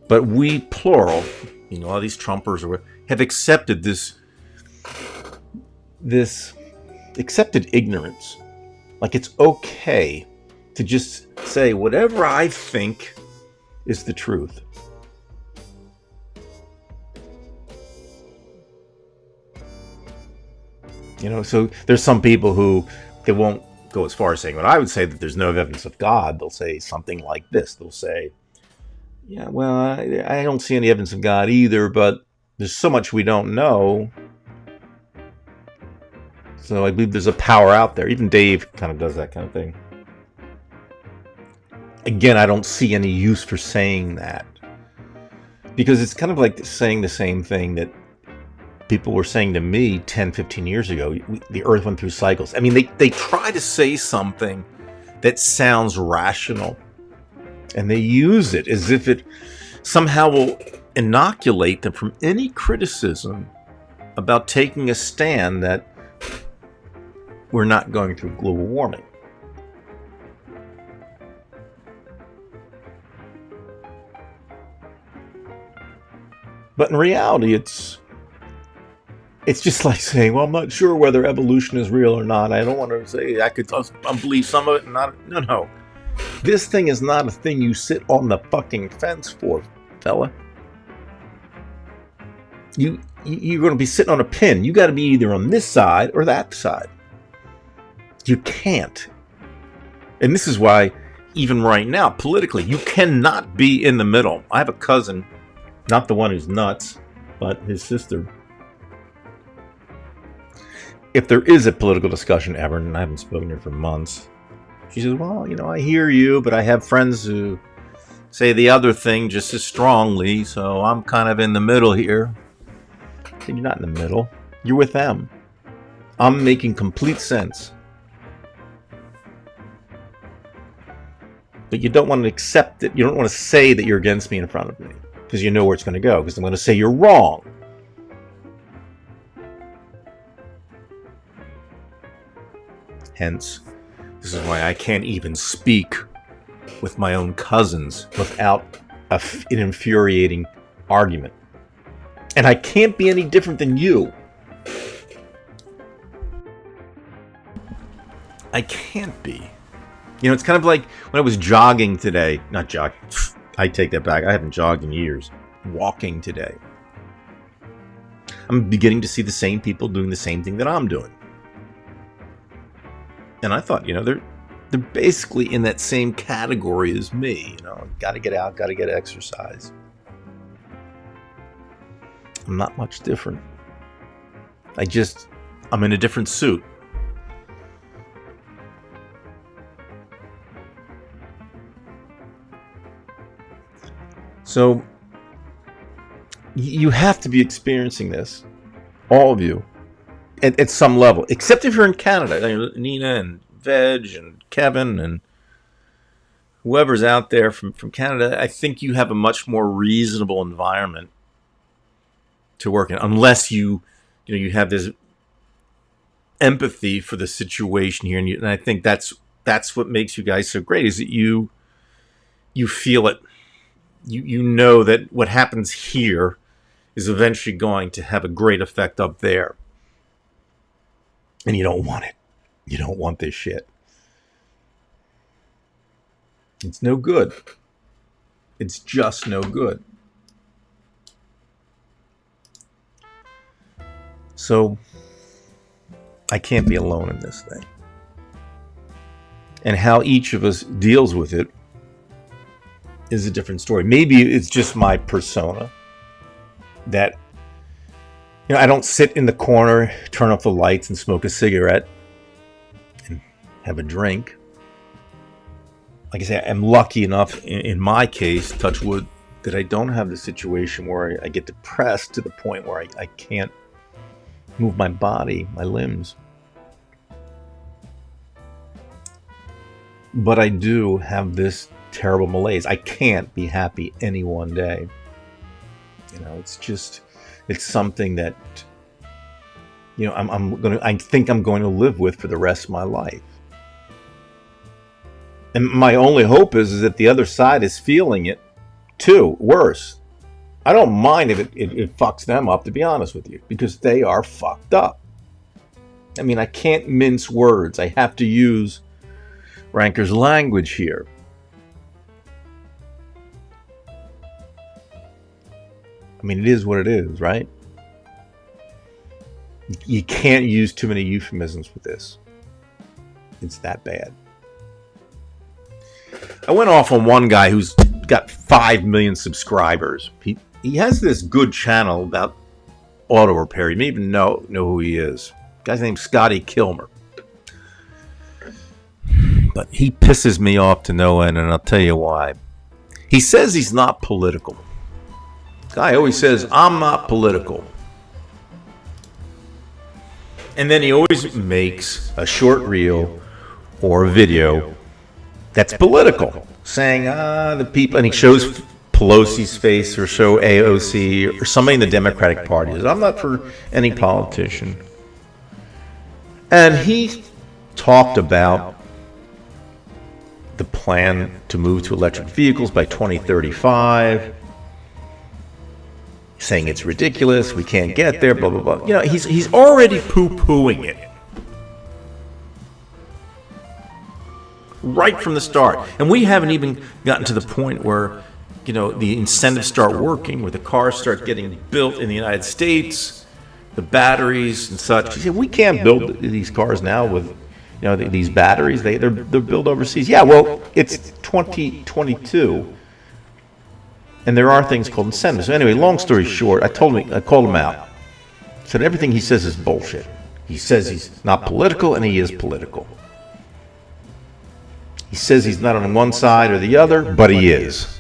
but we, plural, all these Trumpers have accepted this accepted ignorance. Like it's okay to just say whatever I think is the truth. So there's some people who they won't go as far as saying, but I would say that there's no evidence of God. They'll say something like this. They'll say, yeah, well, I don't see any evidence of God either, but there's so much we don't know. So I believe there's a power out there. Even Dave kind of does that kind of thing. Again, I don't see any use for saying that. Because it's kind of like saying the same thing that people were saying to me 10, 15 years ago. The Earth went through cycles. I mean, they try to say something that sounds rational. And they use it as if it somehow will inoculate them from any criticism about taking a stand that we're not going through global warming. But in reality, it's just like saying, well, I'm not sure whether evolution is real or not. I don't want to say I could believe some of it and not. No. This thing is not a thing you sit on the fucking fence for, fella. you're going to be sitting on a pin. You got to be either on this side or that side. You can't. And this is why, even right now, politically, you cannot be in the middle. I have a cousin, not the one who's nuts, but his sister. If there is a political discussion ever, and I haven't spoken to her for months, she says, well, I hear you, but I have friends who say the other thing just as strongly, so I'm kind of in the middle here. I said, you're not in the middle. You're with them. I'm making complete sense. But you don't want to accept it. You don't want to say that you're against me in front of me, because you know where it's going to go, because I'm going to say you're wrong. Hence, this is why I can't even speak with my own cousins without an infuriating argument. And I can't be any different than you. I can't be. It's kind of like when I was jogging today. Not jogging. I take that back. I haven't jogged in years. Walking today. I'm beginning to see the same people doing the same thing that I'm doing. And I thought, they're basically in that same category as me. Got to get out, got to get exercise. I'm not much different. I'm in a different suit. So, you have to be experiencing this, all of you, at some level, except if you're in Canada. Nina and Veg and Kevin and whoever's out there from Canada, I think you have a much more reasonable environment to work in, unless you have this empathy for the situation here, and I think that's what makes you guys so great, is that you feel it. You know that what happens here is eventually going to have a great effect up there. And you don't want it. You don't want this shit. It's no good. It's just no good. So, I can't be alone in this thing. And how each of us deals with it is a different story. Maybe it's just my persona that, I don't sit in the corner, turn off the lights and smoke a cigarette and have a drink. Like I say, I'm lucky enough in my case, touch wood, that I don't have the situation where I get depressed to the point where I can't move my body, my limbs. But I do have this terrible malaise. I can't be happy any one day. It's something that, I think I'm going to live with for the rest of my life. And my only hope is that the other side is feeling it too, worse. I don't mind if it fucks them up, to be honest with you, because they are fucked up. I can't mince words. I have to use Ranker's language here. It is what it is, right? You can't use too many euphemisms with this. It's that bad. I went off on one guy who's got 5 million subscribers. He has this good channel about auto repair. You may even know who he is. The guy's name's Scotty Kilmer. But he pisses me off to no end, and I'll tell you why. He says he's not political. Guy always says, I'm not political. And then he always makes a short reel or a video that's political, saying, the people, and he shows Pelosi's face or show AOC or somebody in the Democratic Party. I'm not for any politician. And he talked about the plan to move to electric vehicles by 2035. Saying it's ridiculous, we can't get there, blah, blah, blah. He's already poo-pooing it. Right from the start. And we haven't even gotten to the point where the incentives start working, where the cars start getting built in the United States, the batteries and such. He said, we can't build these cars now with, these batteries. They're built overseas. Yeah, well, it's 2022, and there are things called incentives. So anyway, long story short, I called him out. Said everything he says is bullshit. He says he's not political, and he is political. He says he's not on one side or the other, but he is.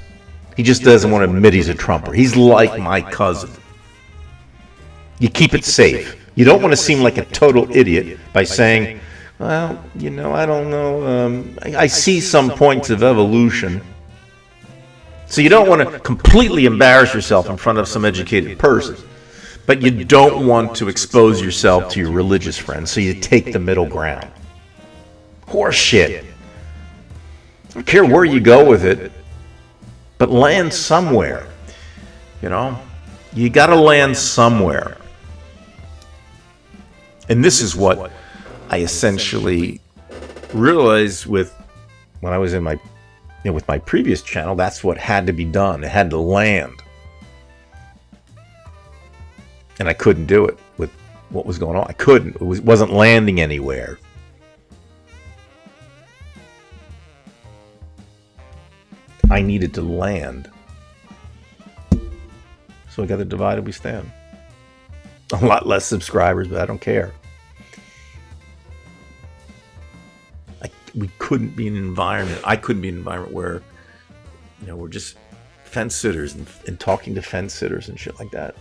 He just doesn't want to admit he's a Trumper. He's like my cousin. You keep it safe. You don't want to seem like a total idiot by saying, well, I don't know. I see some points of evolution. So you don't want to completely embarrass yourself in front of some educated person. But you don't want to expose yourself to your religious friends, so you take the middle ground. Horse shit. I don't care where you go with it, but land somewhere. You got to land somewhere. And this is what I essentially realized when I was in my, with my previous channel. That's what had to be done. It had to land. And I couldn't do it with what was going on. I couldn't. It wasn't landing anywhere. I needed to land. So we got to divide and we stand. A lot less subscribers, but I don't care. We couldn't be in an environment. I couldn't be in an environment where, we're just fence sitters and talking to fence sitters and shit like that.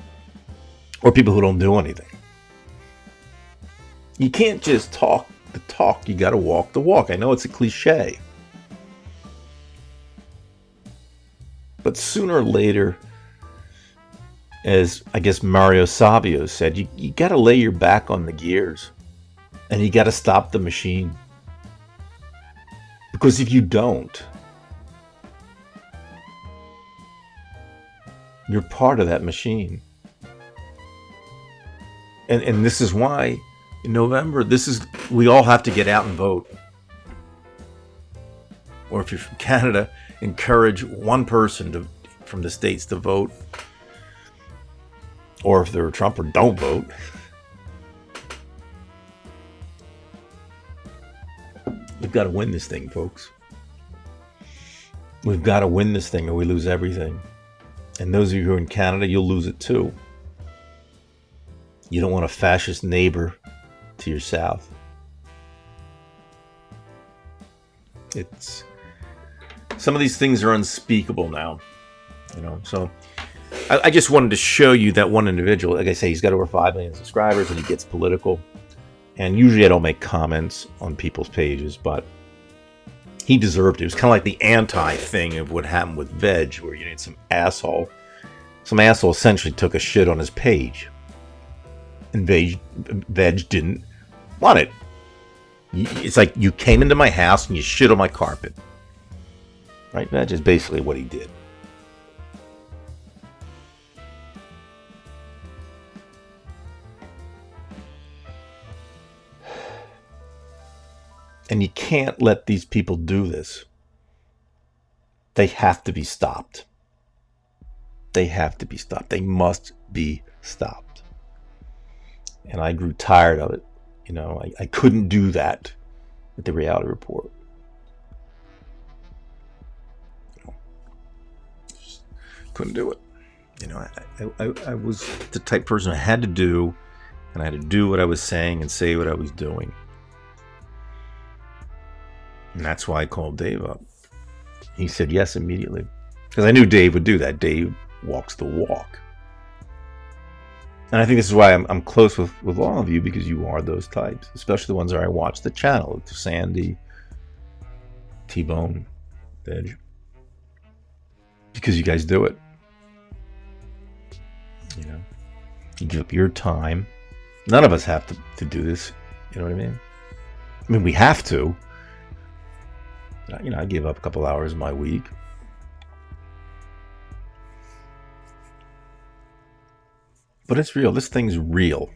Or people who don't do anything. You can't just talk the talk. You got to walk the walk. I know it's a cliche. But sooner or later, as I guess Mario Savio said, you got to lay your back on the gears. And you got to stop the machine. Because if you don't, you're part of that machine. And this is why in November, we all have to get out and vote. Or if you're from Canada, encourage one person from the States to vote. Or if they're a Trumper, don't vote. We've got to win this thing, folks. We've got to win this thing or we lose everything. And those of you who are in Canada, you'll lose it too. You don't want a fascist neighbor to your south. Some of these things are unspeakable now. So I just wanted to show you that one individual. Like I say, he's got over 5 million subscribers and he gets political. And usually I don't make comments on people's pages, but he deserved it. It was kind of like the anti-thing of what happened with Veg, where you had some asshole essentially took a shit on his page. And Veg didn't want it. It's like you came into my house and you shit on my carpet. Right? Veg is basically what he did. And you can't let these people do this. They have to be stopped. They have to be stopped. They must be stopped. And I grew tired of it. I couldn't do that with the reality report. Just couldn't do it. I was the type of person I had to do, and I had to do what I was saying and say what I was doing. And that's why I called Dave up. He said yes immediately. Because I knew Dave would do that. Dave walks the walk. And I think this is why I'm close with all of you, because you are those types. Especially the ones that I watch the channel. Sandy, T-Bone, Veg. Because you guys do it. You give up your time. None of us have to do this. You know what I mean? I mean, we have to. I give up a couple hours of my week. But it's real. This thing's real.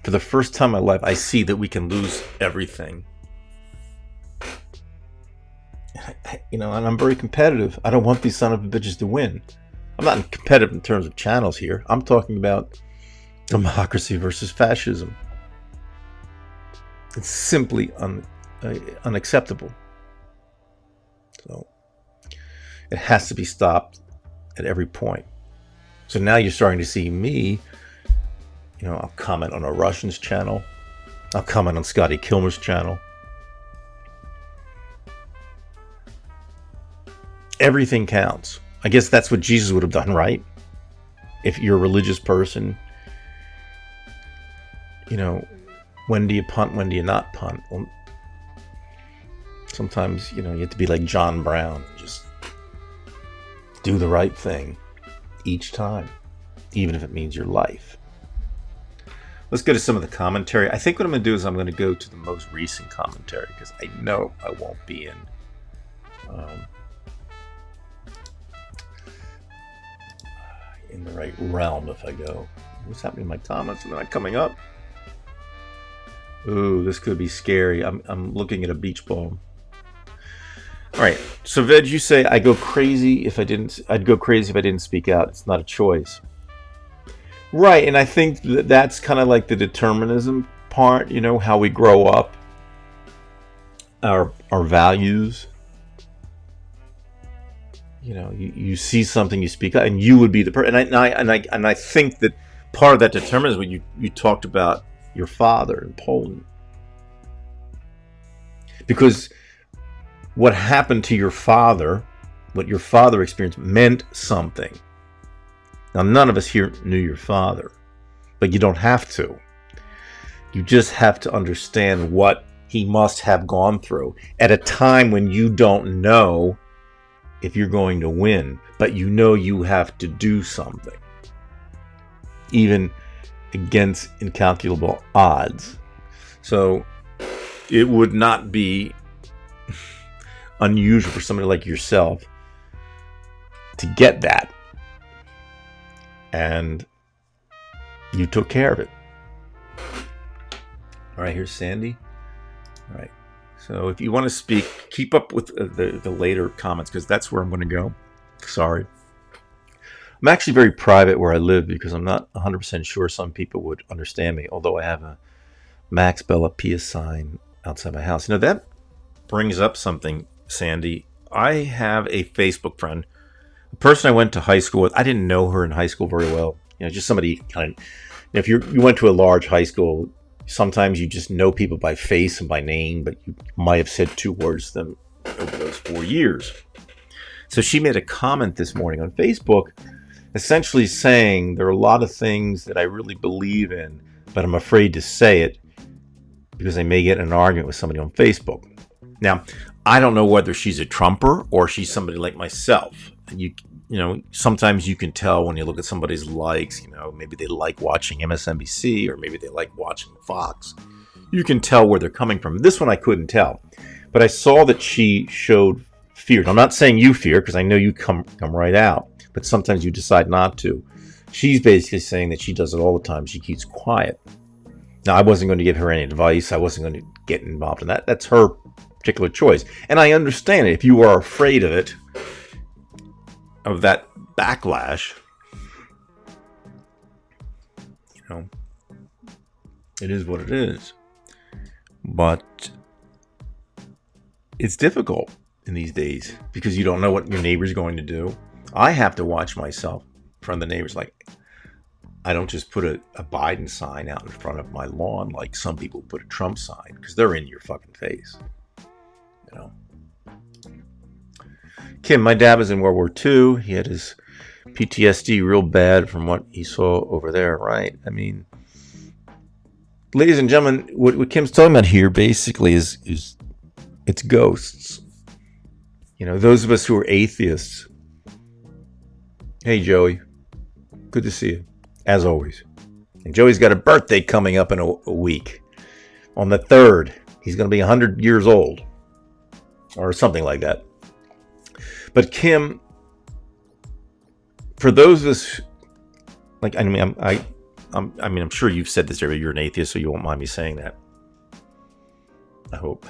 For the first time in my life, I see that we can lose everything and I'm very competitive. I don't want these son of bitches to win. I'm not competitive in terms of channels here. I'm talking about democracy versus fascism. It's simply unacceptable. So it has to be stopped at every point. So now you're starting to see me, I'll comment on a Russian's channel. I'll comment on Scotty Kilmer's channel. Everything counts. I guess that's what Jesus would have done, right? If you're a religious person, when do you punt, when do you not punt? Well, sometimes, you have to be like John Brown. Just do the right thing each time, even if it means your life. Let's go to some of the commentary. I think what I'm going to do is I'm going to go to the most recent commentary because I know I won't be in the right realm if I go. What's happening in my comments? Am I not coming up? Ooh, this could be scary. I'm looking at a beach ball. All right. So Veg, you say I'd go crazy if I didn't speak out. It's not a choice. Right, and I think that's kind of like the determinism part, how we grow up, our values. You see something, you speak out, and you would be the person. And I think that part of that determinism when you talked about your father in Poland, because what happened to your father, what your father experienced, meant something. Now, none of us here knew your father, but you don't have to. You just have to understand what he must have gone through at a time when you don't know if you're going to win, but you have to do something, even against incalculable odds. So it would not be unusual for somebody like yourself to get that. And you took care of it. All right, here's Sandy. All right. So if you want to speak, keep up with the later comments because that's where I'm going to go. Sorry. I'm actually very private where I live because I'm not 100% sure some people would understand me, although I have a Max Bella Pia sign outside my house. That brings up something, Sandy. I have a Facebook friend, a person I went to high school with. I didn't know her in high school very well. Just somebody kind of, if you went to a large high school, sometimes you just know people by face and by name, but you might have said 2 words to them over those 4 years. So she made a comment this morning on Facebook, essentially saying there are a lot of things that I really believe in, but I'm afraid to say it because I may get in an argument with somebody on Facebook. Now, I don't know whether she's a Trumper or she's somebody like myself. Sometimes you can tell when you look at somebody's likes, maybe they like watching MSNBC or maybe they like watching Fox. You can tell where they're coming from. This one I couldn't tell, but I saw that she showed fear. I'm not saying you fear because I know you come right out, but sometimes you decide not to. She's basically saying that she does it all the time. She keeps quiet. Now, I wasn't going to give her any advice. I wasn't going to get involved in that. That's her particular choice. And I understand it. If you are afraid of it, of that backlash, it is what it is. But it's difficult in these days because you don't know what your neighbor's going to do. I have to watch myself in front of the neighbors. Like, I don't just put a Biden sign out in front of my lawn like some people put a Trump sign because they're in your fucking face. Kim, my dad was in World War II. He had his PTSD real bad from what he saw over there, right? I mean, ladies and gentlemen, what Kim's talking about here basically is it's ghosts. Those of us who are atheists. Hey, Joey. Good to see you, as always. And Joey's got a birthday coming up in a week. On the 3rd, he's going to be 100 years old. Or something like that. But Kim, for those of us, I'm sure you've said this earlier. You're an atheist, so you won't mind me saying that. I hope.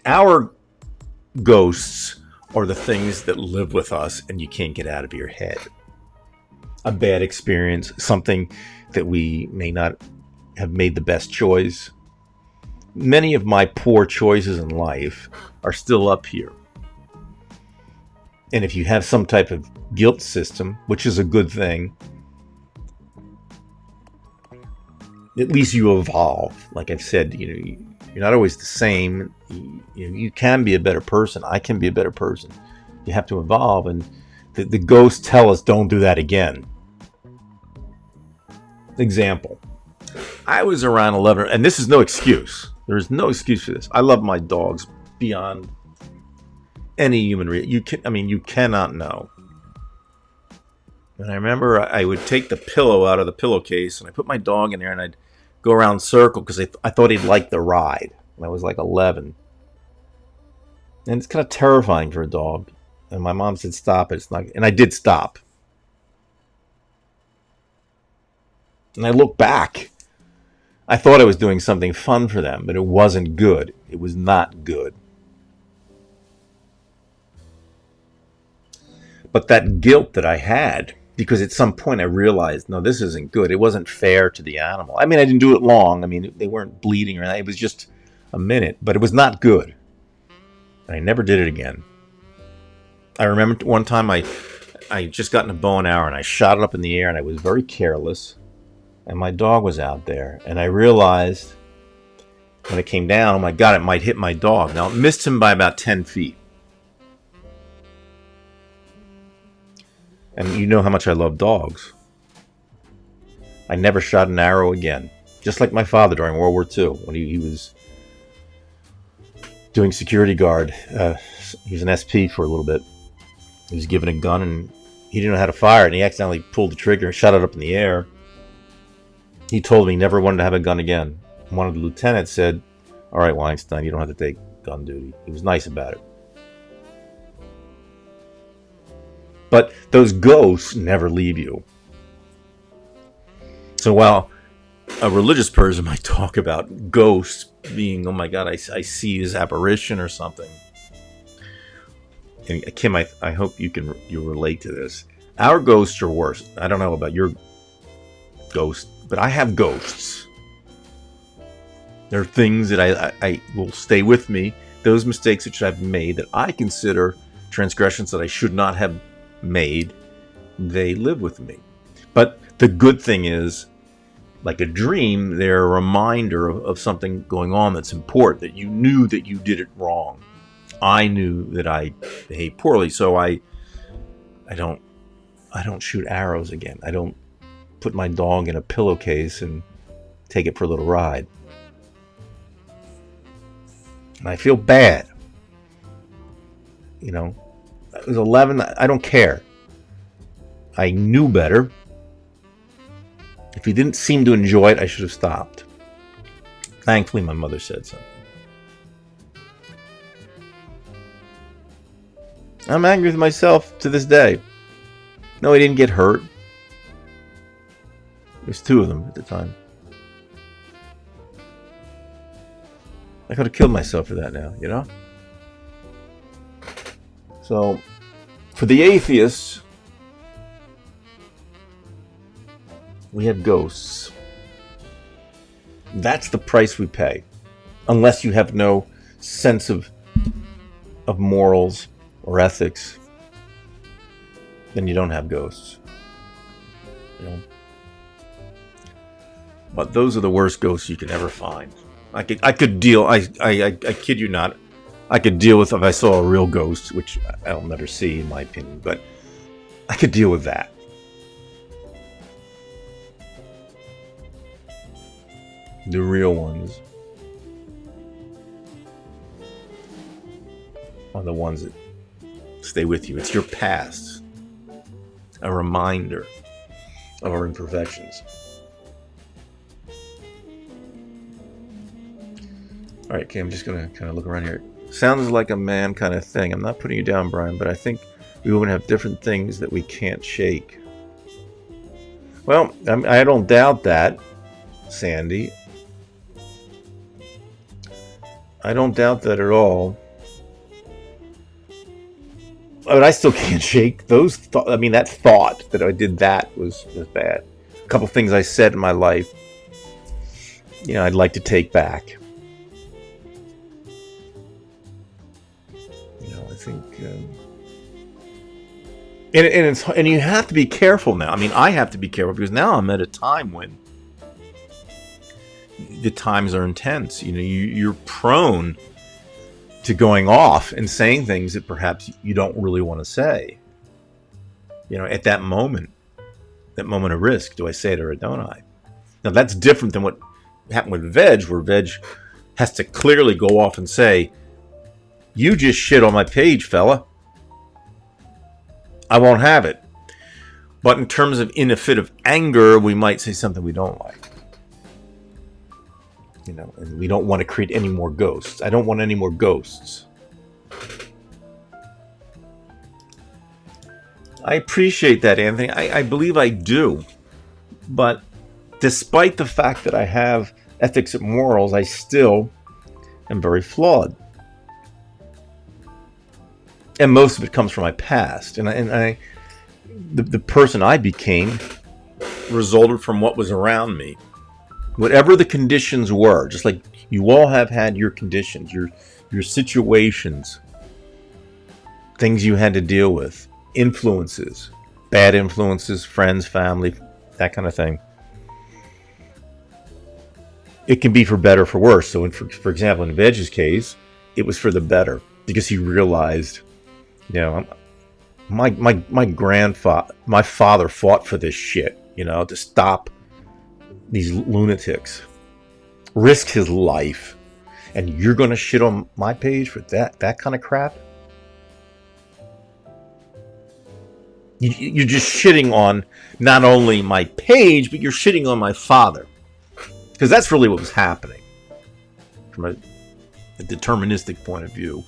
Our ghosts are the things that live with us and you can't get out of your head. A bad experience, something that we may not have made the best choice. Many of my poor choices in life are still up here. And if you have some type of guilt system, which is a good thing, at least you evolve. Like I've said, you're not always the same. You can be a better person. I can be a better person. You have to evolve, and the ghosts tell us don't do that again. Example. I was around 11, and this is no excuse. There is no excuse for this. I love my dogs beyond any human you cannot know. And I remember I would take the pillow out of the pillowcase and I put my dog in there and I'd go around circle because I thought he'd like the ride. And I was like 11. And it's kind of terrifying for a dog. And my mom said, stop it. It's not. And I did stop. And I look back. I thought I was doing something fun for them, but it wasn't good. It was not good. But that guilt that I had, because at some point I realized, no, this isn't good. It wasn't fair to the animal. I mean, I didn't do it long. I mean, they weren't bleeding or anything. It was just a minute, but it was not good. And I never did it again. I remember one time I just got in a bow and arrow and I shot it up in the air and I was very careless. And my dog was out there. And I realized when it came down, oh my God, it might hit my dog. Now, it missed him by about 10 feet. And you know how much I love dogs. I never shot an arrow again. Just like my father during World War II, when he was doing security guard. He was an SP for a little bit. He was given a gun and he didn't know how to fire it. And he accidentally pulled the trigger and shot it up in the air. He told me he never wanted to have a gun again. One of the lieutenants said, all right, Weinstein, you don't have to take gun duty. He was nice about it. But those ghosts never leave you. So while a religious person might talk about ghosts being, oh my God, I see his apparition or something. And Kim, I hope you relate to this. Our ghosts are worse. I don't know about your ghost, but I have ghosts. There are things that I will stay with me. Those mistakes which I've made that I consider transgressions that I should not have made, they live with me. But the good thing is, like a dream, they're a reminder of something going on that's important, that you knew that you did it wrong. I knew that I behaved poorly, so I don't shoot arrows again. I don't put my dog in a pillowcase and take it for a little ride. And I feel bad. I was 11. I don't care. I knew better. If he didn't seem to enjoy it, I should have stopped. Thankfully, my mother said so. I'm angry with myself to this day. No, he didn't get hurt. There's two of them at the time. I could have killed myself for that now, So, for the atheists, we have ghosts. That's the price we pay. Unless you have no sense of morals or ethics, then you don't have ghosts. But those are the worst ghosts you can ever find. I could deal. I kid you not. I could deal with if I saw a real ghost, which I'll never see, in my opinion. But I could deal with that. The real ones are the ones that stay with you. It's your past, a reminder of our imperfections. All right, okay, I'm just going to kind of look around here. Sounds like a man kind of thing. I'm not putting you down, Brian, but I think we would have different things that we can't shake. Well, I don't doubt that, Sandy. I don't doubt that at all. But I still can't shake those thoughts. I mean, that thought that I did that was bad. A couple things I said in my life, I'd like to take back. I think, and you have to be careful now. I mean, I have to be careful because now I'm at a time when the times are intense. You're prone to going off and saying things that perhaps you don't really want to say. At that moment of risk, do I say it or don't I? Now that's different than what happened with Veg, where Veg has to clearly go off and say, "You just shit on my page, fella. I won't have it." But in terms of in a fit of anger, we might say something we don't like. And we don't want to create any more ghosts. I don't want any more ghosts. I appreciate that, Anthony. I believe I do. But despite the fact that I have ethics and morals, I still am very flawed. And most of it comes from my past. And the person I became resulted from what was around me. Whatever the conditions were, just like you all have had your conditions, your situations, things you had to deal with, influences, bad influences, friends, family, that kind of thing. It can be for better or for worse. So, for example, in Veg's case, it was for the better because he realized, my father fought for this shit, to stop these lunatics, risk his life, and you're going to shit on my page for that kind of crap? You're just shitting on not only my page, but you're shitting on my father. Because that's really what was happening from a deterministic point of view.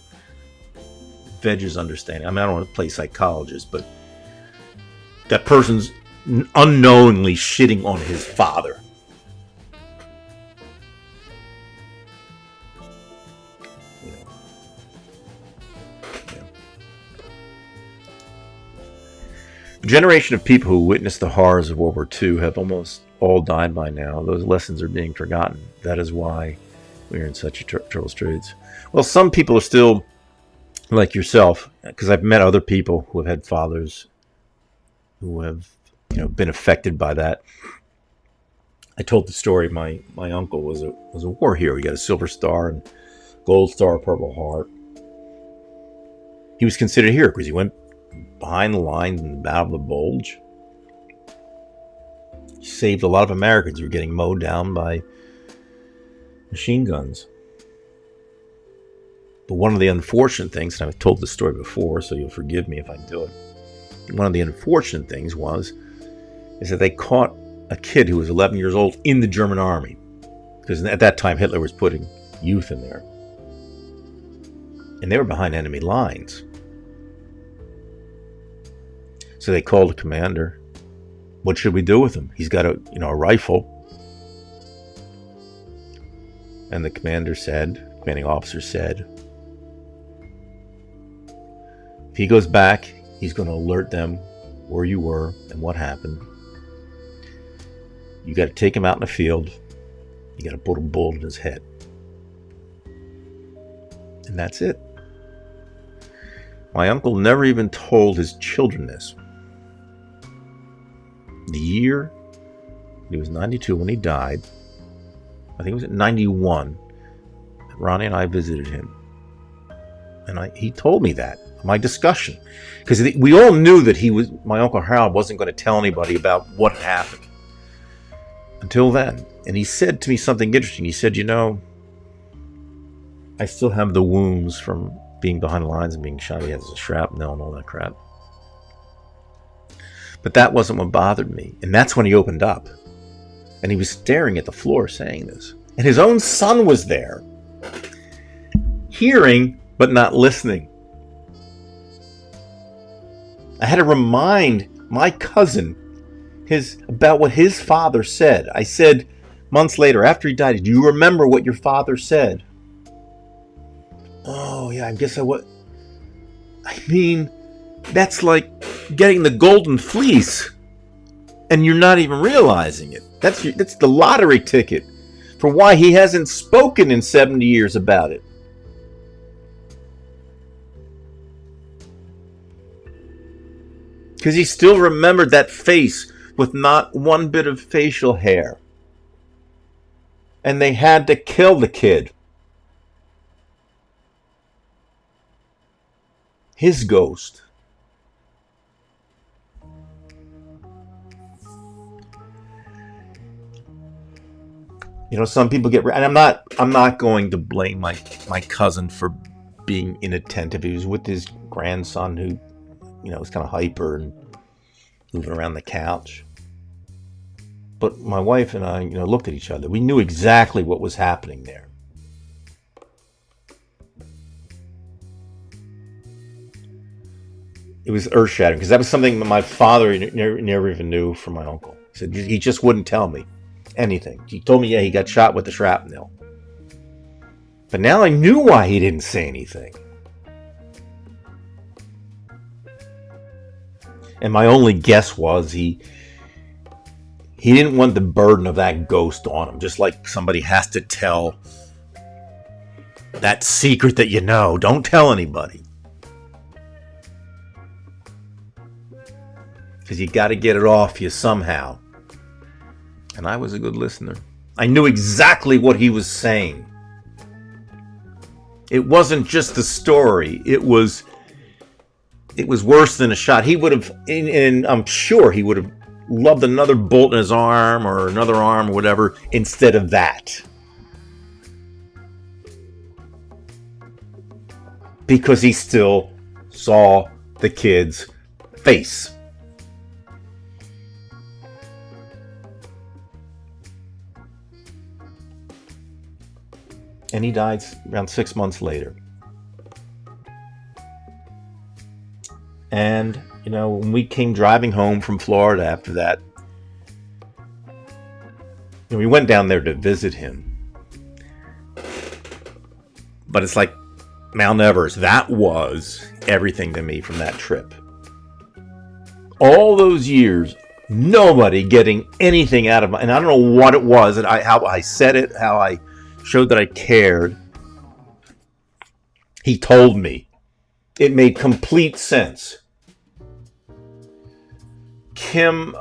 Veg's understanding. I mean, I don't want to play psychologist, but that person's unknowingly shitting on his father. The generation of people who witnessed the horrors of World War II have almost all died by now. Those lessons are being forgotten. That is why we are in such troubled straits. Well, some people are still like yourself, because I've met other people who have had fathers who have, been affected by that. I told the story. My uncle was a war hero. He got a Silver Star and Gold Star, Purple Heart. He was considered a hero because he went behind the lines in the Battle of the Bulge. He saved a lot of Americans who were getting mowed down by machine guns. But one of the unfortunate things, and I've told this story before, so you'll forgive me if I do it. One of the unfortunate things is that they caught a kid who was 11 years old in the German army. Because at that time, Hitler was putting youth in there. And they were behind enemy lines. So they called the commander. What should we do with him? He's got a rifle. And the commanding officer said, if he goes back, he's going to alert them where you were and what happened. You got to take him out in the field. You got to put a bullet in his head. And that's it. My uncle never even told his children this. The year, he was 92 when he died. I think it was at 91. Ronnie and I visited him. And he told me that, my discussion. Because we all knew that my Uncle Harold wasn't going to tell anybody about what had happened. Until then. And he said to me something interesting. He said, I still have the wounds from being behind the lines and being shot. He has a shrapnel and all that crap. But that wasn't what bothered me. And that's when he opened up. And he was staring at the floor saying this. And his own son was there. Hearing, but not listening. I had to remind my cousin about what his father said. I said months later, after he died, do you remember what your father said? Oh, yeah, I guess I would. I mean, that's like getting the golden fleece, and you're not even realizing it. That's the lottery ticket for why he hasn't spoken in 70 years about it. Because he still remembered that face with not one bit of facial hair. And they had to kill the kid. His ghost. You know, some people get, and I'm not going to blame my cousin for being inattentive. He was with his grandson who, you know, was kind of hyper and moving around the couch. But my wife and I, you know, looked at each other. We knew exactly what was happening there. It was earth-shattering because that was something that my father never even knew from my uncle. He said he just wouldn't tell me anything. He told me, yeah, he got shot with the shrapnel. But now I knew why he didn't say anything. And my only guess was he didn't want the burden of that ghost on him. Just like somebody has to tell that secret that you know. Don't tell anybody. Because you got to get it off you somehow. And I was a good listener. I knew exactly what he was saying. It wasn't just the story. It was worse than a shot. He would have, and I'm sure he would have loved another bolt in his arm or another arm or whatever instead of that. Because he still saw the kid's face. And he died around 6 months later. And, you know, when we came driving home from Florida after that, you know, we went down there to visit him. But it's like Mount Everest. That was everything to me from that trip. All those years, nobody getting anything out of it. And I don't know what it was, and how I said it, how I showed that I cared. He told me. It made complete sense. Kim,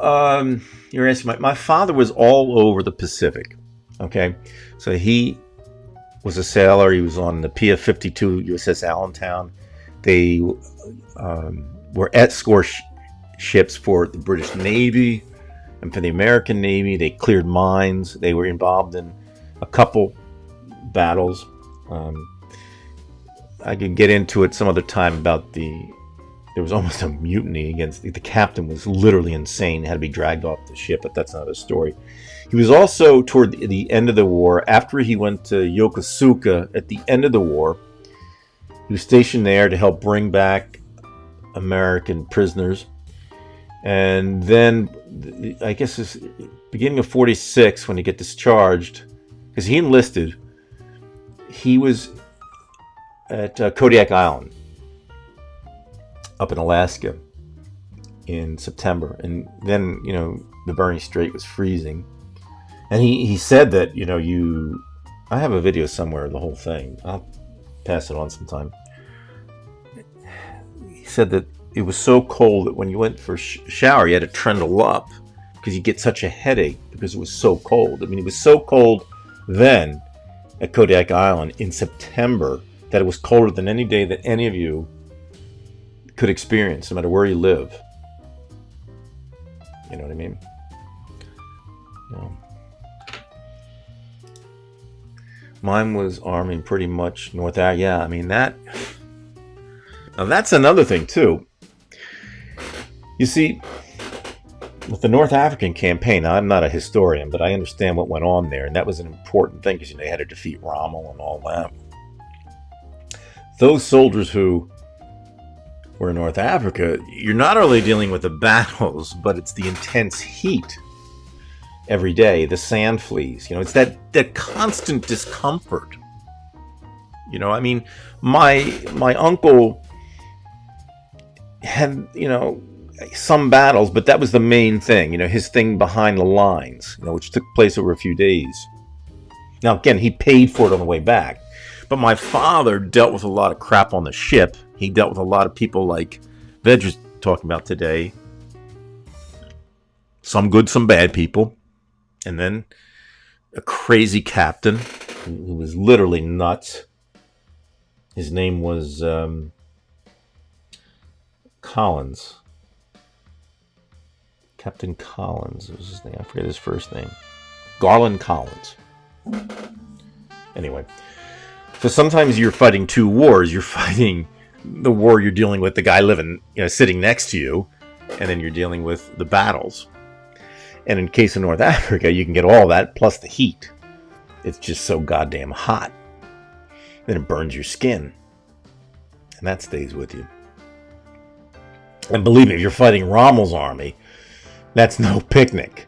you're asking, my father was all over the Pacific. Okay? So he was a sailor. He was on the PF-52 USS Allentown. They were escort ships for the British Navy and for the American Navy. They cleared mines. They were involved in a couple battles. I could get into it some other time about there was almost a mutiny against the captain was literally insane, had to be dragged off the ship, but that's another story. He was also toward the end of the war, after he went to Yokosuka at the end of the war, he was stationed there to help bring back American prisoners. And then I guess it's beginning of 46 when he got discharged, because he enlisted. He was at Kodiak Island up in Alaska in September. And then, you know, the Bering Strait was freezing. And he said that, you know, I have a video somewhere of the whole thing. I'll pass it on sometime. He said that it was so cold that when you went for a shower, you had to trundle up because you get such a headache because it was so cold. I mean, it was so cold then at Kodiak Island in September that it was colder than any day that any of you could experience, no matter where you live. You know what I mean? You know. Mine was Army pretty much North Africa. Yeah, I mean that. Now that's another thing too. You see, with the North African campaign, I'm not a historian, but I understand what went on there, and that was an important thing because, you know, they had to defeat Rommel and all that. Those soldiers who were in North Africa, you're not only dealing with the battles, but it's the intense heat every day, the sand fleas. You know, it's that constant discomfort. You know, I mean, my uncle had, you know, some battles, but that was the main thing. You know, his thing behind the lines, you know, which took place over a few days. Now, again, he paid for it on the way back. But my father dealt with a lot of crap on the ship. He dealt with a lot of people like Veg was talking about today. Some good, some bad people. And then a crazy captain who was literally nuts. His name was Collins. Captain Collins was his name. I forget his first name. Garland Collins. Anyway. So sometimes you're fighting two wars. You're fighting the war you're dealing with the guy living, you know, sitting next to you. And then you're dealing with the battles. And in case of North Africa, you can get all that plus the heat. It's just so goddamn hot. Then it burns your skin. And that stays with you. And believe me, if you're fighting Rommel's army, that's no picnic.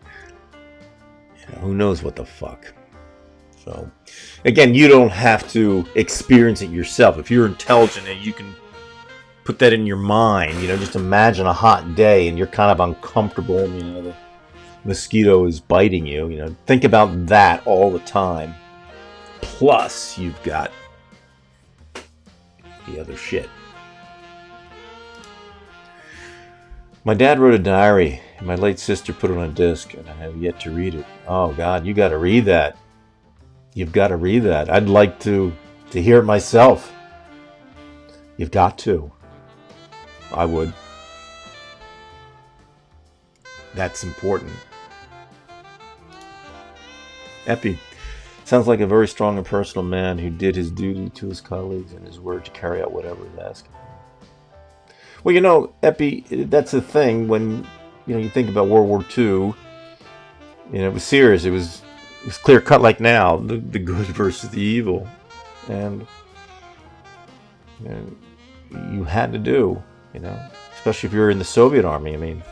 You know, who knows what the fuck. So, again, you don't have to experience it yourself. If you're intelligent and you can put that in your mind, you know, just imagine a hot day and you're kind of uncomfortable, you know, the mosquito is biting you, you know, think about that all the time. Plus, you've got the other shit. My dad wrote a diary, and my late sister put it on a disc, and I have yet to read it. Oh, God, you got to read that. You've got to read that. I'd like to hear it myself. You've got to. I would. That's important. Epi, sounds like a very strong and personal man who did his duty to his colleagues and his word to carry out whatever is asked. Well, you know, Epi, that's the thing when, you know, you think about World War II, you know, it was serious. It was clear cut like now, the good versus the evil. And you know, you had to do, you know, especially if you're in the Soviet army. I mean,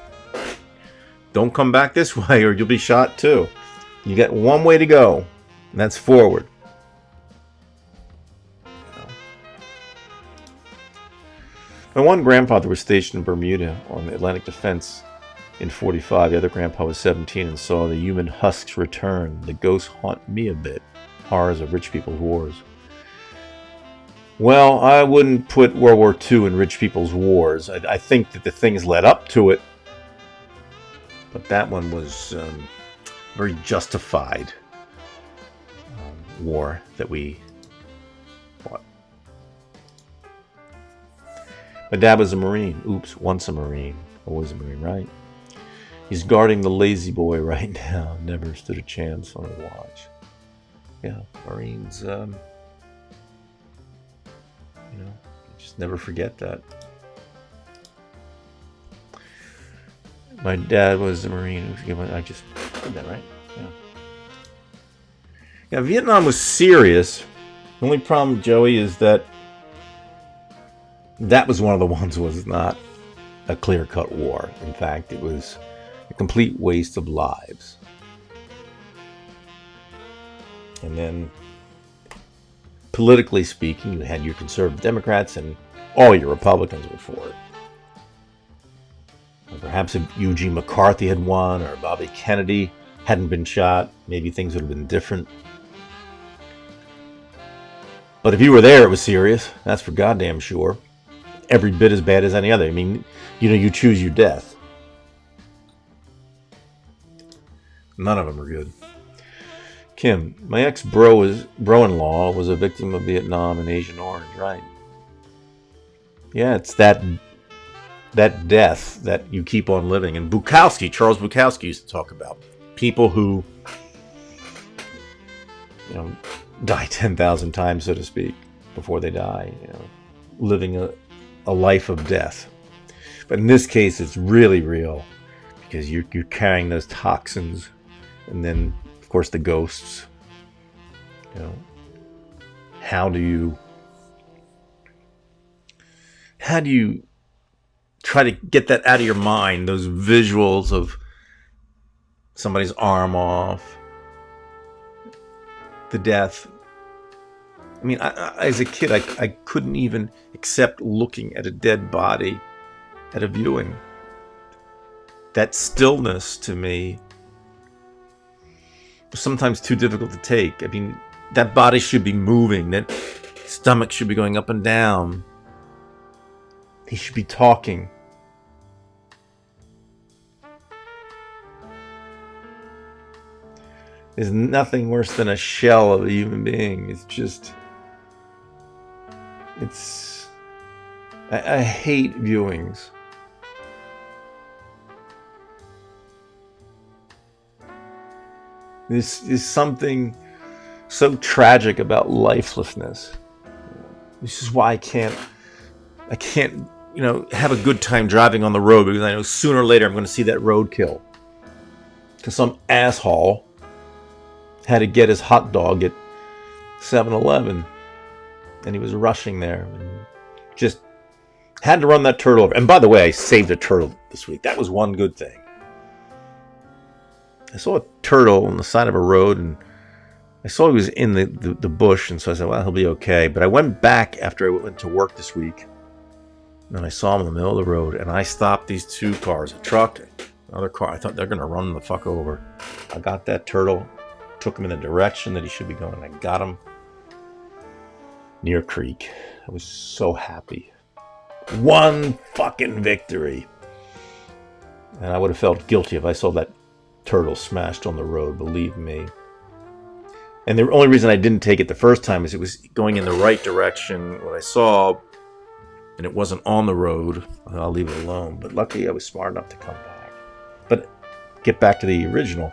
don't come back this way or you'll be shot too. You got one way to go, and that's forward. My one grandfather was stationed in Bermuda on the Atlantic Defense in 45. The other grandpa was 17 and saw the human husks return. The ghosts haunt me a bit. Horrors of rich people's wars. Well, I wouldn't put World War II in rich people's wars. I think that the things led up to it, but that one was very justified war that we fought. My dad was a Marine. Oops, once a Marine. Always a Marine, right? He's guarding the lazy boy right now. Never stood a chance on a watch. Yeah, Marines, you know, just never forget that. My dad was a Marine. I just did that, right? Yeah. Yeah, Vietnam was serious. The only problem, Joey, is that was one of the ones that was not a clear-cut war. In fact, it was a complete waste of lives. And then, politically speaking, you had your conservative Democrats and all your Republicans were for it. And perhaps if Eugene McCarthy had won or Bobby Kennedy hadn't been shot, maybe things would have been different. But if you were there, it was serious. That's for goddamn sure. Every bit as bad as any other. I mean, you know, you choose your death. None of them are good. Kim, my ex-bro-in-law was a victim of Vietnam and Agent Orange, right? Yeah, it's that death that you keep on living. And Charles Bukowski used to talk about people who, you know, die 10,000 times, so to speak, before they die. You know, living a life of death. But in this case, it's really real because you're carrying those toxins, and then, of course, the ghosts. You know, how do you try to get that out of your mind? Those visuals of somebody's arm off, the death, I mean, as a kid, I couldn't even accept looking at a dead body at a viewing. That stillness to me was sometimes too difficult to take. I mean, that body should be moving. That stomach should be going up and down. He should be talking. There's nothing worse than a shell of a human being. It's just... I hate viewings. This is something so tragic about lifelessness. This is why I can't, have a good time driving on the road, because I know sooner or later I'm going to see that roadkill. Because some asshole had to get his hot dog at 7-Eleven, and he was rushing there and just had to run that turtle over. And by the way, I saved a turtle this week. That was one good thing. I saw a turtle on the side of a road, and I saw he was in the bush, and so I said, well, he'll be okay. But I went back after I went to work this week, and I saw him in the middle of the road, and I stopped these two cars, a truck, another car. I thought they're going to run the fuck over. I got that turtle, took him in the direction that he should be going. I got him near a creek. I was so happy. One fucking victory. And I would have felt guilty if I saw that turtle smashed on the road, believe me. And the only reason I didn't take it the first time is it was going in the right direction, what I saw, and it wasn't on the road. I'll leave it alone. But luckily I was smart enough to come back. But get back to the original.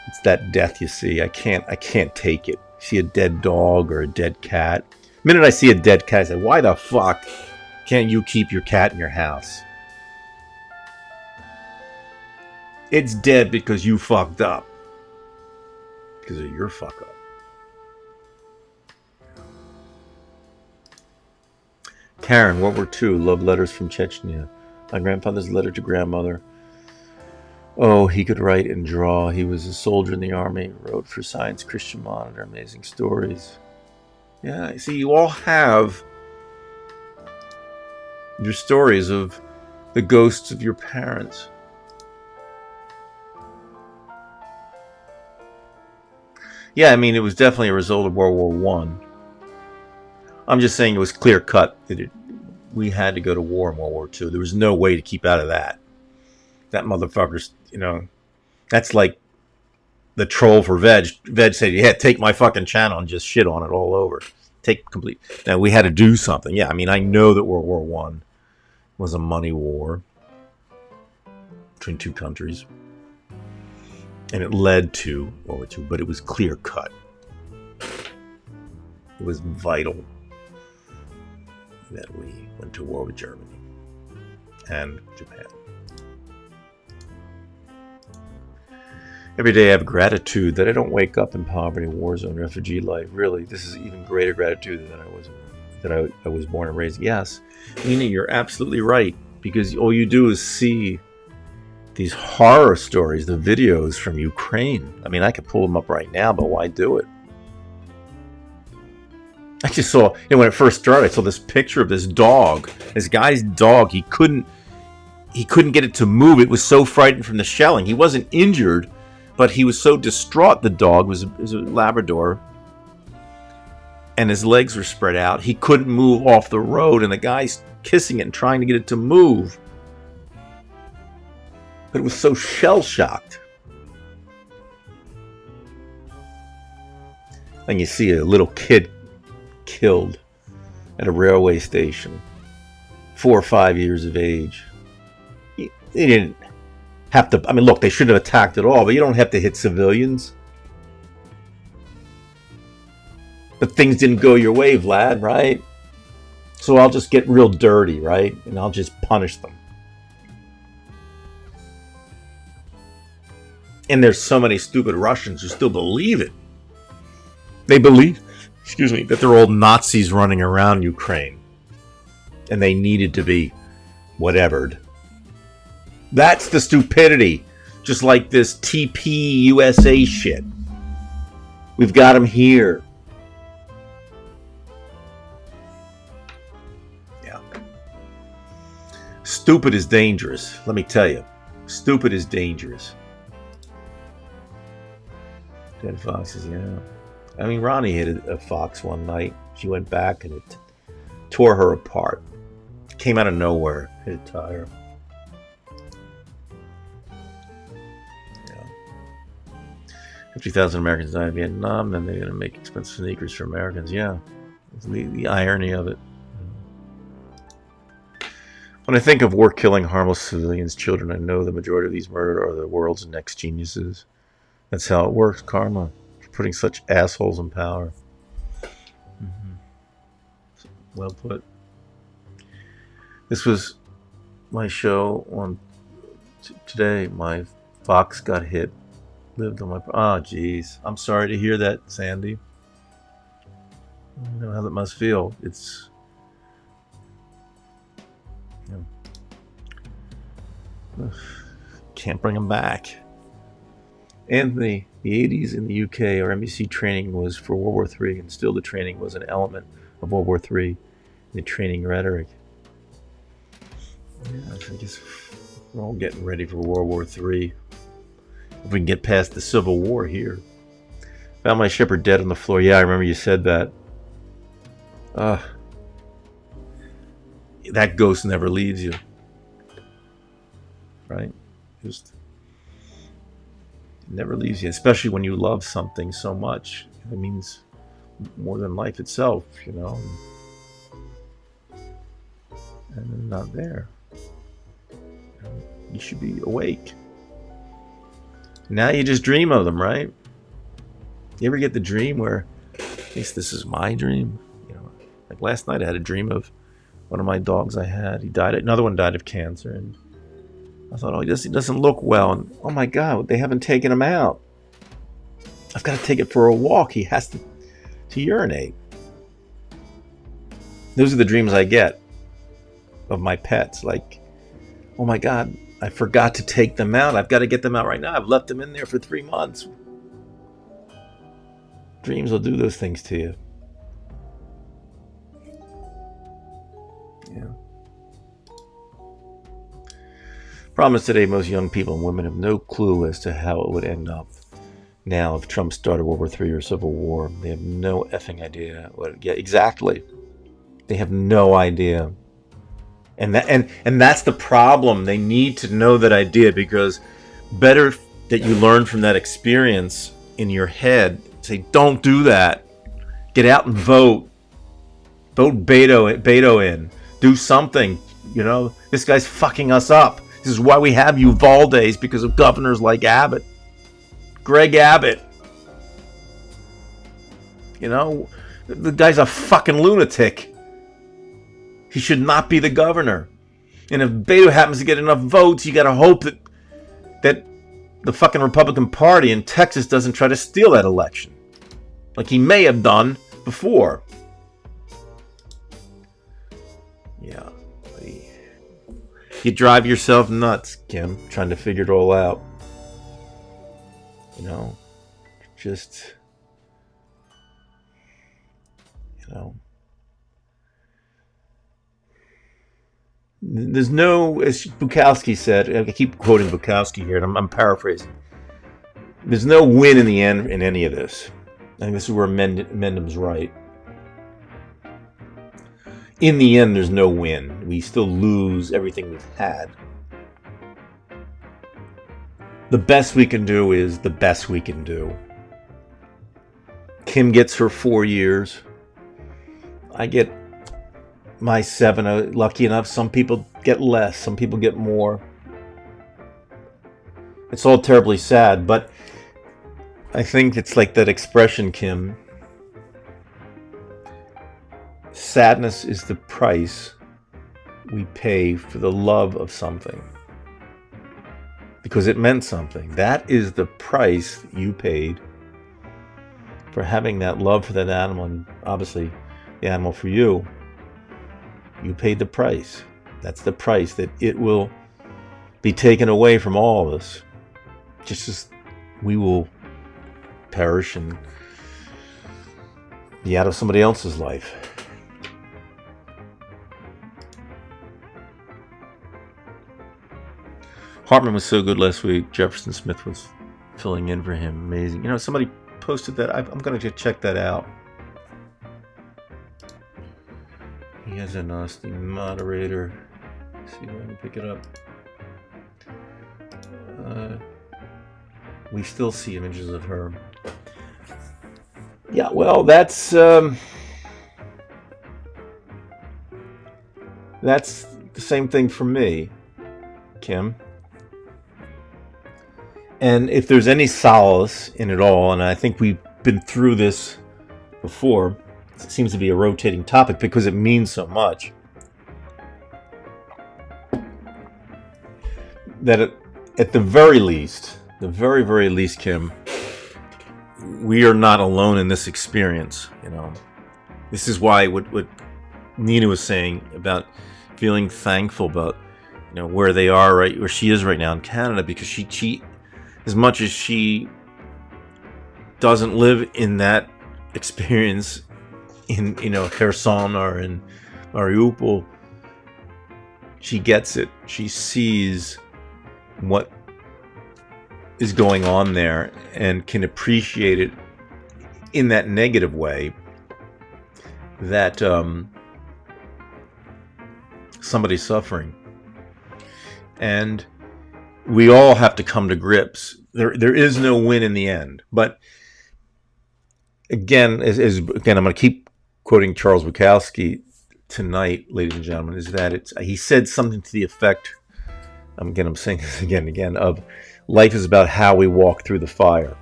It's that death, you see. I can't take it. See a dead dog or a dead cat. The minute I see a dead cat, I say, why the fuck can't you keep your cat in your house? It's dead because you fucked up. Because of your fuck up. Karen, World War II, love letters from Chechnya. My grandfather's letter to grandmother. Oh, he could write and draw. He was a soldier in the army, wrote for Science Christian Monitor, amazing stories. Yeah, see, you all have your stories of the ghosts of your parents. Yeah, I mean, it was definitely a result of World War One. I'm just saying it was clear cut that we had to go to war in World War II. There was no way to keep out of that. That motherfucker's, that's like the troll for Veg. Veg said, yeah, take my fucking channel and just shit on it all over. Take complete. Now, we had to do something. Yeah, I mean, I know that World War One was a money war between two countries. And it led to World War II, but it was clear cut. It was vital that we went to war with Germany and Japan. Every day I have gratitude that I don't wake up in poverty, war zone, refugee life. Really, this is even greater gratitude that I was born and raised. Yes, Nina, you're absolutely right, because all you do is see these horror stories, the videos from Ukraine. I mean, I could pull them up right now, but why do it? I just saw, when it first started, I saw this picture of this dog. This guy's dog, he couldn't get it to move. It was so frightened from the shelling. He wasn't injured, but he was so distraught. The dog was a Labrador, and his legs were spread out. He couldn't move off the road, and the guy's kissing it and trying to get it to move. But it was so shell-shocked. And you see a little kid killed at a railway station, 4 or 5 years of age. They didn't have to, I mean, look, they shouldn't have attacked at all, but you don't have to hit civilians. But things didn't go your way, Vlad, right? So I'll just get real dirty, right? And I'll just punish them. And there's so many stupid Russians who still believe it. They believe, that they're old Nazis running around Ukraine. And they needed to be whatevered. That's the stupidity. Just like this TPUSA shit. We've got them here. Stupid is dangerous. Let me tell you. Stupid is dangerous. Dead foxes, yeah. I mean, Ronnie hit a fox one night. She went back and it tore her apart. Came out of nowhere. Hit a tire. Yeah. 50,000 Americans died in Vietnam, then they're going to make expensive sneakers for Americans. Yeah. It's the irony of it. When I think of war killing harmless civilians, children, I know the majority of these murdered are the world's next geniuses. That's how it works, karma. For putting such assholes in power. Well put. This was my show on today. My fox got hit. Lived on my... Ah, jeez. I'm sorry to hear that, Sandy. I don't know how that must feel. It's... Can't bring them back. Anthony, the 80s in the UK, our NBC training was for World War III, and still the training was an element of World War III in the training rhetoric. Yeah, I guess we're all getting ready for World War III. If we can get past the Civil War here. Found my shepherd dead on the floor. Yeah, I remember you said that. That ghost never leaves you. Right? Just never leaves you, especially when you love something so much. It means more than life itself, you know. And they're not there. You should be awake. Now you just dream of them, right? You ever get the dream where, at least this is my dream, you know? Like last night, I had a dream of one of my dogs I had. He died. Another one died of cancer, and I thought, oh, he doesn't look well. And oh my God, they haven't taken him out. I've got to take it for a walk. He has to urinate. Those are the dreams I get of my pets. Like, oh my God, I forgot to take them out. I've got to get them out right now. I've left them in there for 3 months. Dreams will do those things to you. Yeah. Problem is today, most young people and women have no clue as to how it would end up. Now, if Trump started World War III or Civil War, they have no effing idea what. Yeah, exactly. They have no idea, and that's the problem. They need to know that idea, because better that you learn from that experience in your head. Say, don't do that. Get out and vote. Vote Beto in. Do something. You know, this guy's fucking us up. This is why we have Uvaldes, because of governors like Abbott. Greg Abbott. You know, the guy's a fucking lunatic. He should not be the governor. And if Beto happens to get enough votes, you got to hope that the fucking Republican Party in Texas doesn't try to steal that election, like he may have done before. Yeah. You drive yourself nuts, Kim, trying to figure it all out. You know, just, you know, there's no, as Bukowski said, I keep quoting Bukowski here, and I'm paraphrasing. There's no win in the end in any of this. I think this is where Mendham's right. In the end, there's no win. We still lose everything we've had. The best we can do is the best we can do. Kim gets her 4 years. I get my 7. Lucky enough, some people get less. Some people get more. It's all terribly sad, but I think it's like that expression, Kim. Sadness is the price we pay for the love of something. Because it meant something. That is the price you paid for having that love for that animal, and obviously the animal for you. You paid the price. That's the price that it will be taken away from all of us. Just as we will perish and be out of somebody else's life. Hartman was so good last week. Jefferson Smith was filling in for him. Amazing. You know, somebody posted that. I'm going to check that out. He has a nasty moderator. Let's see if I can pick it up. We still see images of her. Yeah, well, that's the same thing for me, Kim. And if there's any solace in it all, and I think we've been through this before, it seems to be a rotating topic because it means so much, that at the very least, very least, Kim, we are not alone in this experience. You know, this is why what Nina was saying about feeling thankful about, you know, where they are, right, where she is right now in Canada, because she as much as she doesn't live in that experience in, you know, Kherson or in Mariupol, she gets it. She sees what is going on there and can appreciate it in that negative way, that somebody's suffering. And we all have to come to grips. There is no win in the end. But again, I'm going to keep quoting Charles Bukowski tonight, ladies and gentlemen, is that he said something to the effect, I'm saying this again and again, of life is about how we walk through the fire.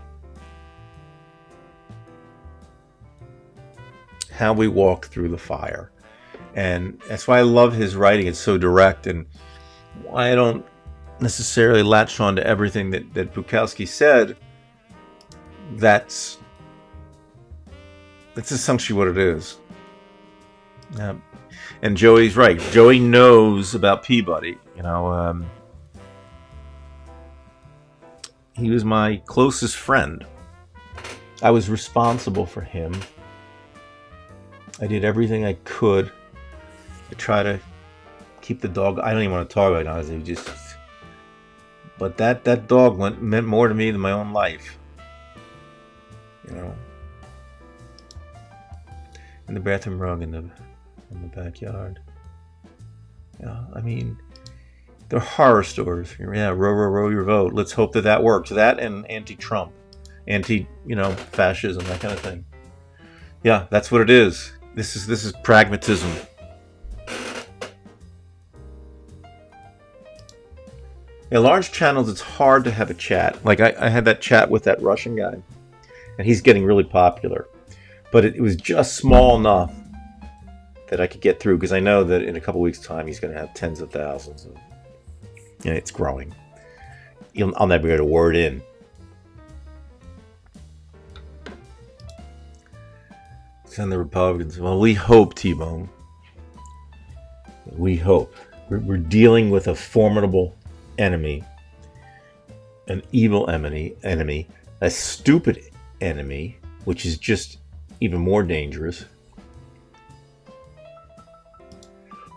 How we walk through the fire. And that's why I love his writing. It's so direct, and why I don't necessarily latch on to everything that Bukowski said. That's essentially what it is. And Joey's right. Joey knows about Peabody. You know, he was my closest friend. I was responsible for him. I did everything I could to try to keep the dog. I don't even want to talk about it. But that dog meant more to me than my own life. You know, and the bathroom rug in the backyard. Yeah, I mean, they're horror stories. Yeah, row your vote. Let's hope that works. That and anti-Trump, fascism, that kind of thing. Yeah, that's what it is. This is pragmatism. In large channels, it's hard to have a chat. Like I had that chat with that Russian guy, and he's getting really popular. But it was just small enough that I could get through, because I know that in a couple weeks' time, he's going to have tens of thousands. And it's growing. I'll never get a word in. Send the Republicans. Well, we hope, T-Bone. We hope. We're dealing with a formidable enemy, an evil enemy, a stupid enemy, which is just even more dangerous.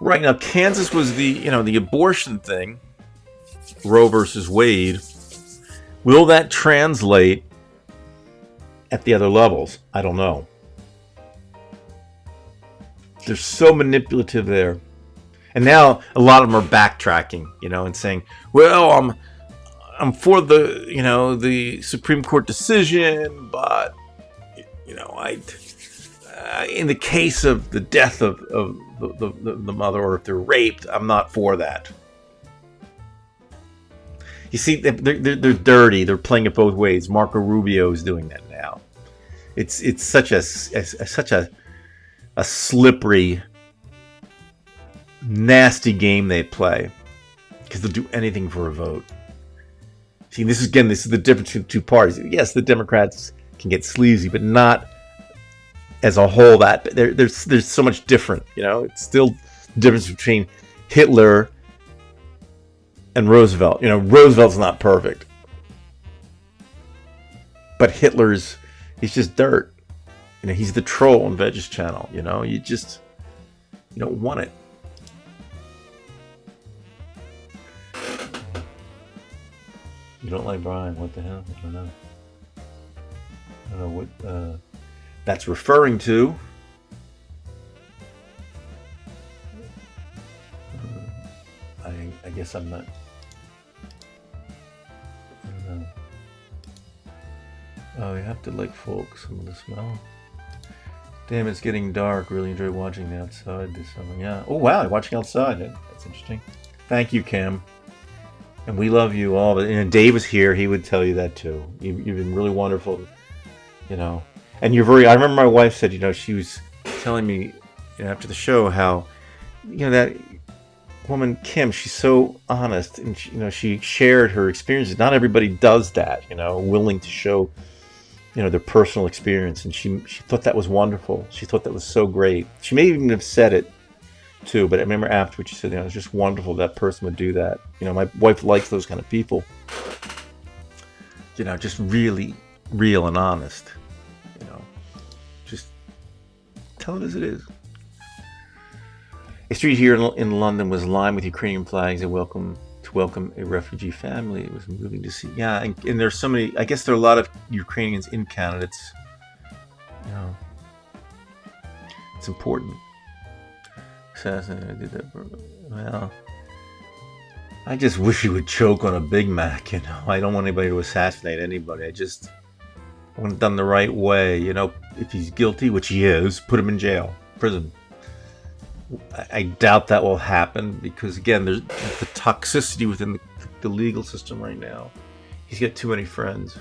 Right now, Kansas was the abortion thing, Roe versus Wade. Will that translate at the other levels? I don't know. They're so manipulative there. And now a lot of them are backtracking, and saying, well, I'm for the Supreme Court decision, but in the case of the death of the mother, or if they're raped, I'm not for that. You see, they're dirty. They're playing it both ways. Marco Rubio is doing that now. It's such a slippery, nasty game they play, because they'll do anything for a vote. See, this is the difference between two parties. Yes, the Democrats can get sleazy, but not as a whole. That there's so much different. It's still the difference between Hitler and Roosevelt. Roosevelt's not perfect, but he's just dirt. He's the troll on Vege's channel. You don't want it. don't like Brian. What the hell? I don't know. I don't know what that's referring to. I guess I'm not. I don't know. Oh, you have to like folk some of the smell. Damn, it's getting dark. Really enjoy watching the outside this summer. Yeah. Oh wow, watching outside. That's interesting. Thank you, Kim. And we love you all. And Dave was here. He would tell you that too. You've been really wonderful. You know, and you're very. I remember my wife said, you know, she was telling me, you know, after the show how, you know, that woman Kim, she's so honest, and she, you know, she shared her experiences. Not everybody does that, you know, willing to show, you know, their personal experience, and she thought that was wonderful. She thought that was so great. She may even have said it too, but I remember afterwards she said, you know, it's just wonderful that person would do that. You know, my wife likes those kind of people. You know, just really real and honest. You know, just tell it as it is. A street here in London was lined with Ukrainian flags and welcome a refugee family. It was moving to see. Yeah, and there's so many. I guess there are a lot of Ukrainians in Canada. It's, you know, it's important. Assassinated. I did that. Well, I just wish he would choke on a Big Mac. You know, I don't want anybody to assassinate anybody. I want it done the right way. You know, if he's guilty, which he is, put him in jail, prison. I doubt that will happen because, again, there's the toxicity within the legal system right now. He's got too many friends.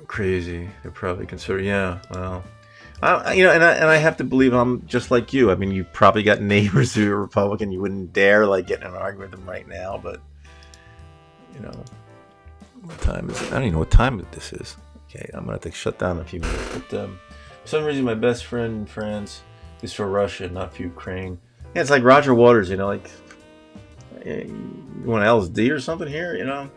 Crazy. They're probably considered. Yeah. Well, you know, and I have to believe I'm just like you. I mean, you probably got neighbors who are Republican. You wouldn't dare like get in an argument with them right now. But you know, what time is it? I don't even know what time this is. Okay, I'm gonna have to shut down in a few minutes. But for some reason, my best friend in France is for Russia, not for Ukraine. Yeah, it's like Roger Waters, you know, like, you want LSD or something here, you know?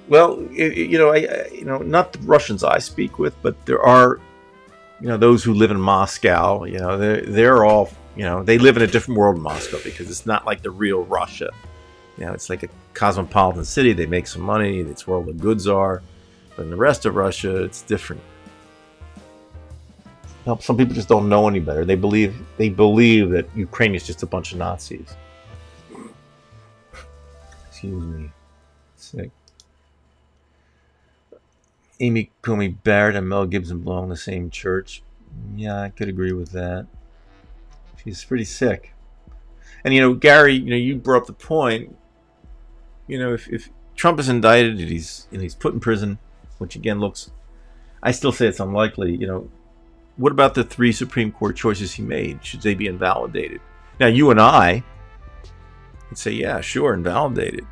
Well, you know, you know, not the Russians I speak with, but there are, you know, those who live in Moscow. You know, they're all, you know, they live in a different world in Moscow because it's not like the real Russia. You know, it's like a cosmopolitan city. They make some money. It's where all the goods are. But in the rest of Russia, it's different. Some people just don't know any better. They believe that Ukraine is just a bunch of Nazis. Excuse me. Sick. Amy Comey Barrett and Mel Gibson belong in the same church. Yeah, I could agree with that. She's pretty sick. And you know, Gary, you know, you brought up the point. You know, if Trump is indicted and he's put in prison, which again looks, I still say it's unlikely. You know. What about the 3 Supreme Court choices he made? Should they be invalidated? Now, you and I would say, yeah, sure, invalidated.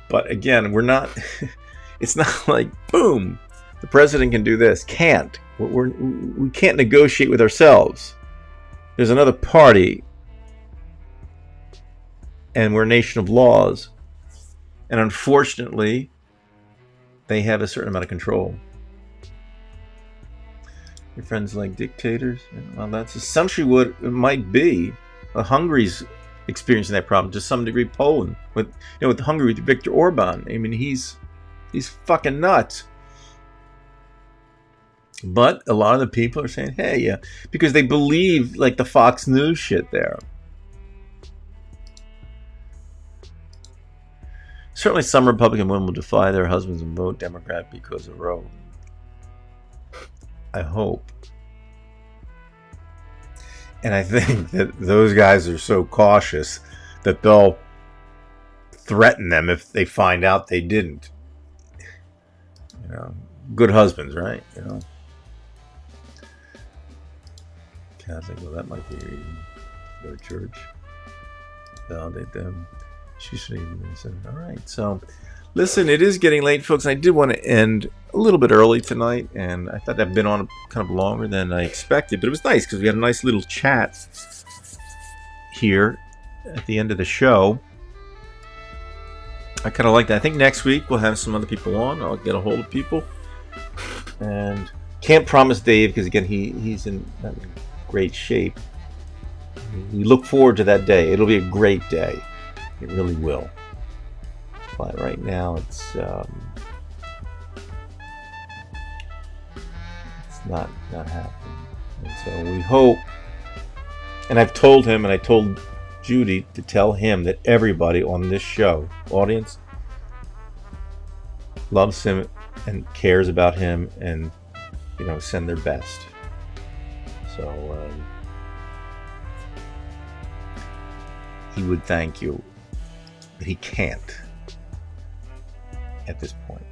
But again, we're not, it's not like, boom, the president can do this. Can't. We can't negotiate with ourselves. There's another party, and we're a nation of laws. And unfortunately, they have a certain amount of control. Your friends like dictators? Well, that's essentially what it might be. Hungary's experiencing that problem to some degree. Poland, with Hungary, with Viktor Orban. I mean, he's fucking nuts. But a lot of the people are saying, hey, yeah, because they believe like the Fox News shit there. Certainly some Republican women will defy their husbands and vote Democrat because of Roe. I hope. And I think that those guys are so cautious that they'll threaten them if they find out they didn't. You know, good husbands, right? You know. Catholic, well, that might be a reason. Go to church. Validate them. She should even be said. All right, so listen, it is getting late, folks. I did want to end a little bit early tonight, and I thought I'd been on kind of longer than I expected, but it was nice because we had a nice little chat here at the end of the show. I kind of like that. I think next week we'll have some other people on. I'll get a hold of people, and can't promise Dave because again he's in great shape. We look forward to that day. It'll be a great day. It really will. But right now, it's not happening. And so we hope. And I've told him, and I told Judy to tell him that everybody on this show, audience, loves him and cares about him, and send their best. So he would thank you, but he can't at this point.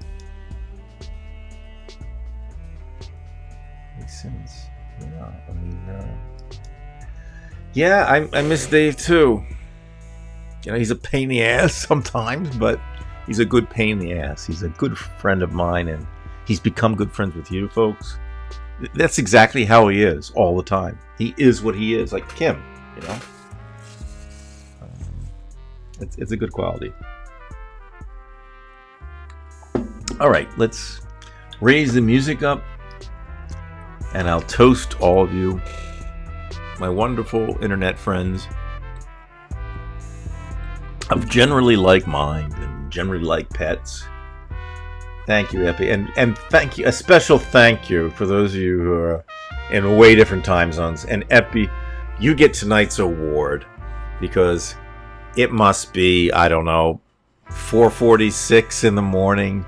Makes sense. Yeah, I mean, yeah, I miss Dave too. He's a pain in the ass sometimes, but he's a good pain in the ass. He's a good friend of mine, and he's become good friends with you folks. That's exactly how he is all the time. He is what he is, like Kim, It's a good quality. All right, let's raise the music up, and I'll toast all of you, my wonderful internet friends of generally like mind and generally like pets. Thank you, Epi, and thank you, a special thank you for those of you who are in way different time zones. And Epi, you get tonight's award because it must be, I don't know, 4:46 in the morning.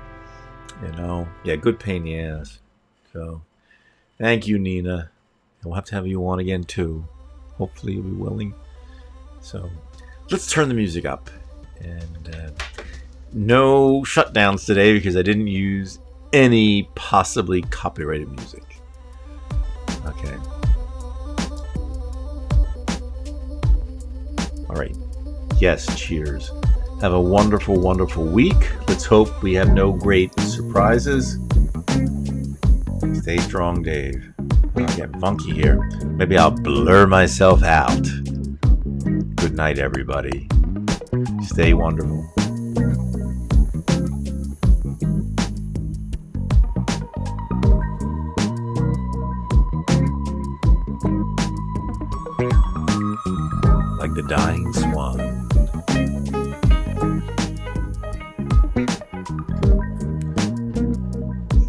Yeah, good pain in the ass. So, thank you, Nina. We'll have to have you on again too. Hopefully, you'll be willing. So, let's turn the music up. And no shutdowns today because I didn't use any possibly copyrighted music. Okay. All right. Yes, cheers. Have a wonderful, wonderful week. Let's hope we have no great surprises. Stay strong, Dave. I'll get funky here. Maybe I'll blur myself out. Good night, everybody. Stay wonderful. Like the dying swan.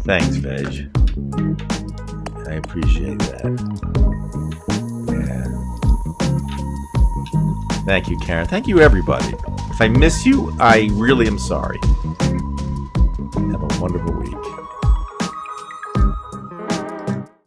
Thanks, Veg. I appreciate that. Yeah. Thank you, Karen. Thank you, everybody. If I miss you, I really am sorry. Have a wonderful week.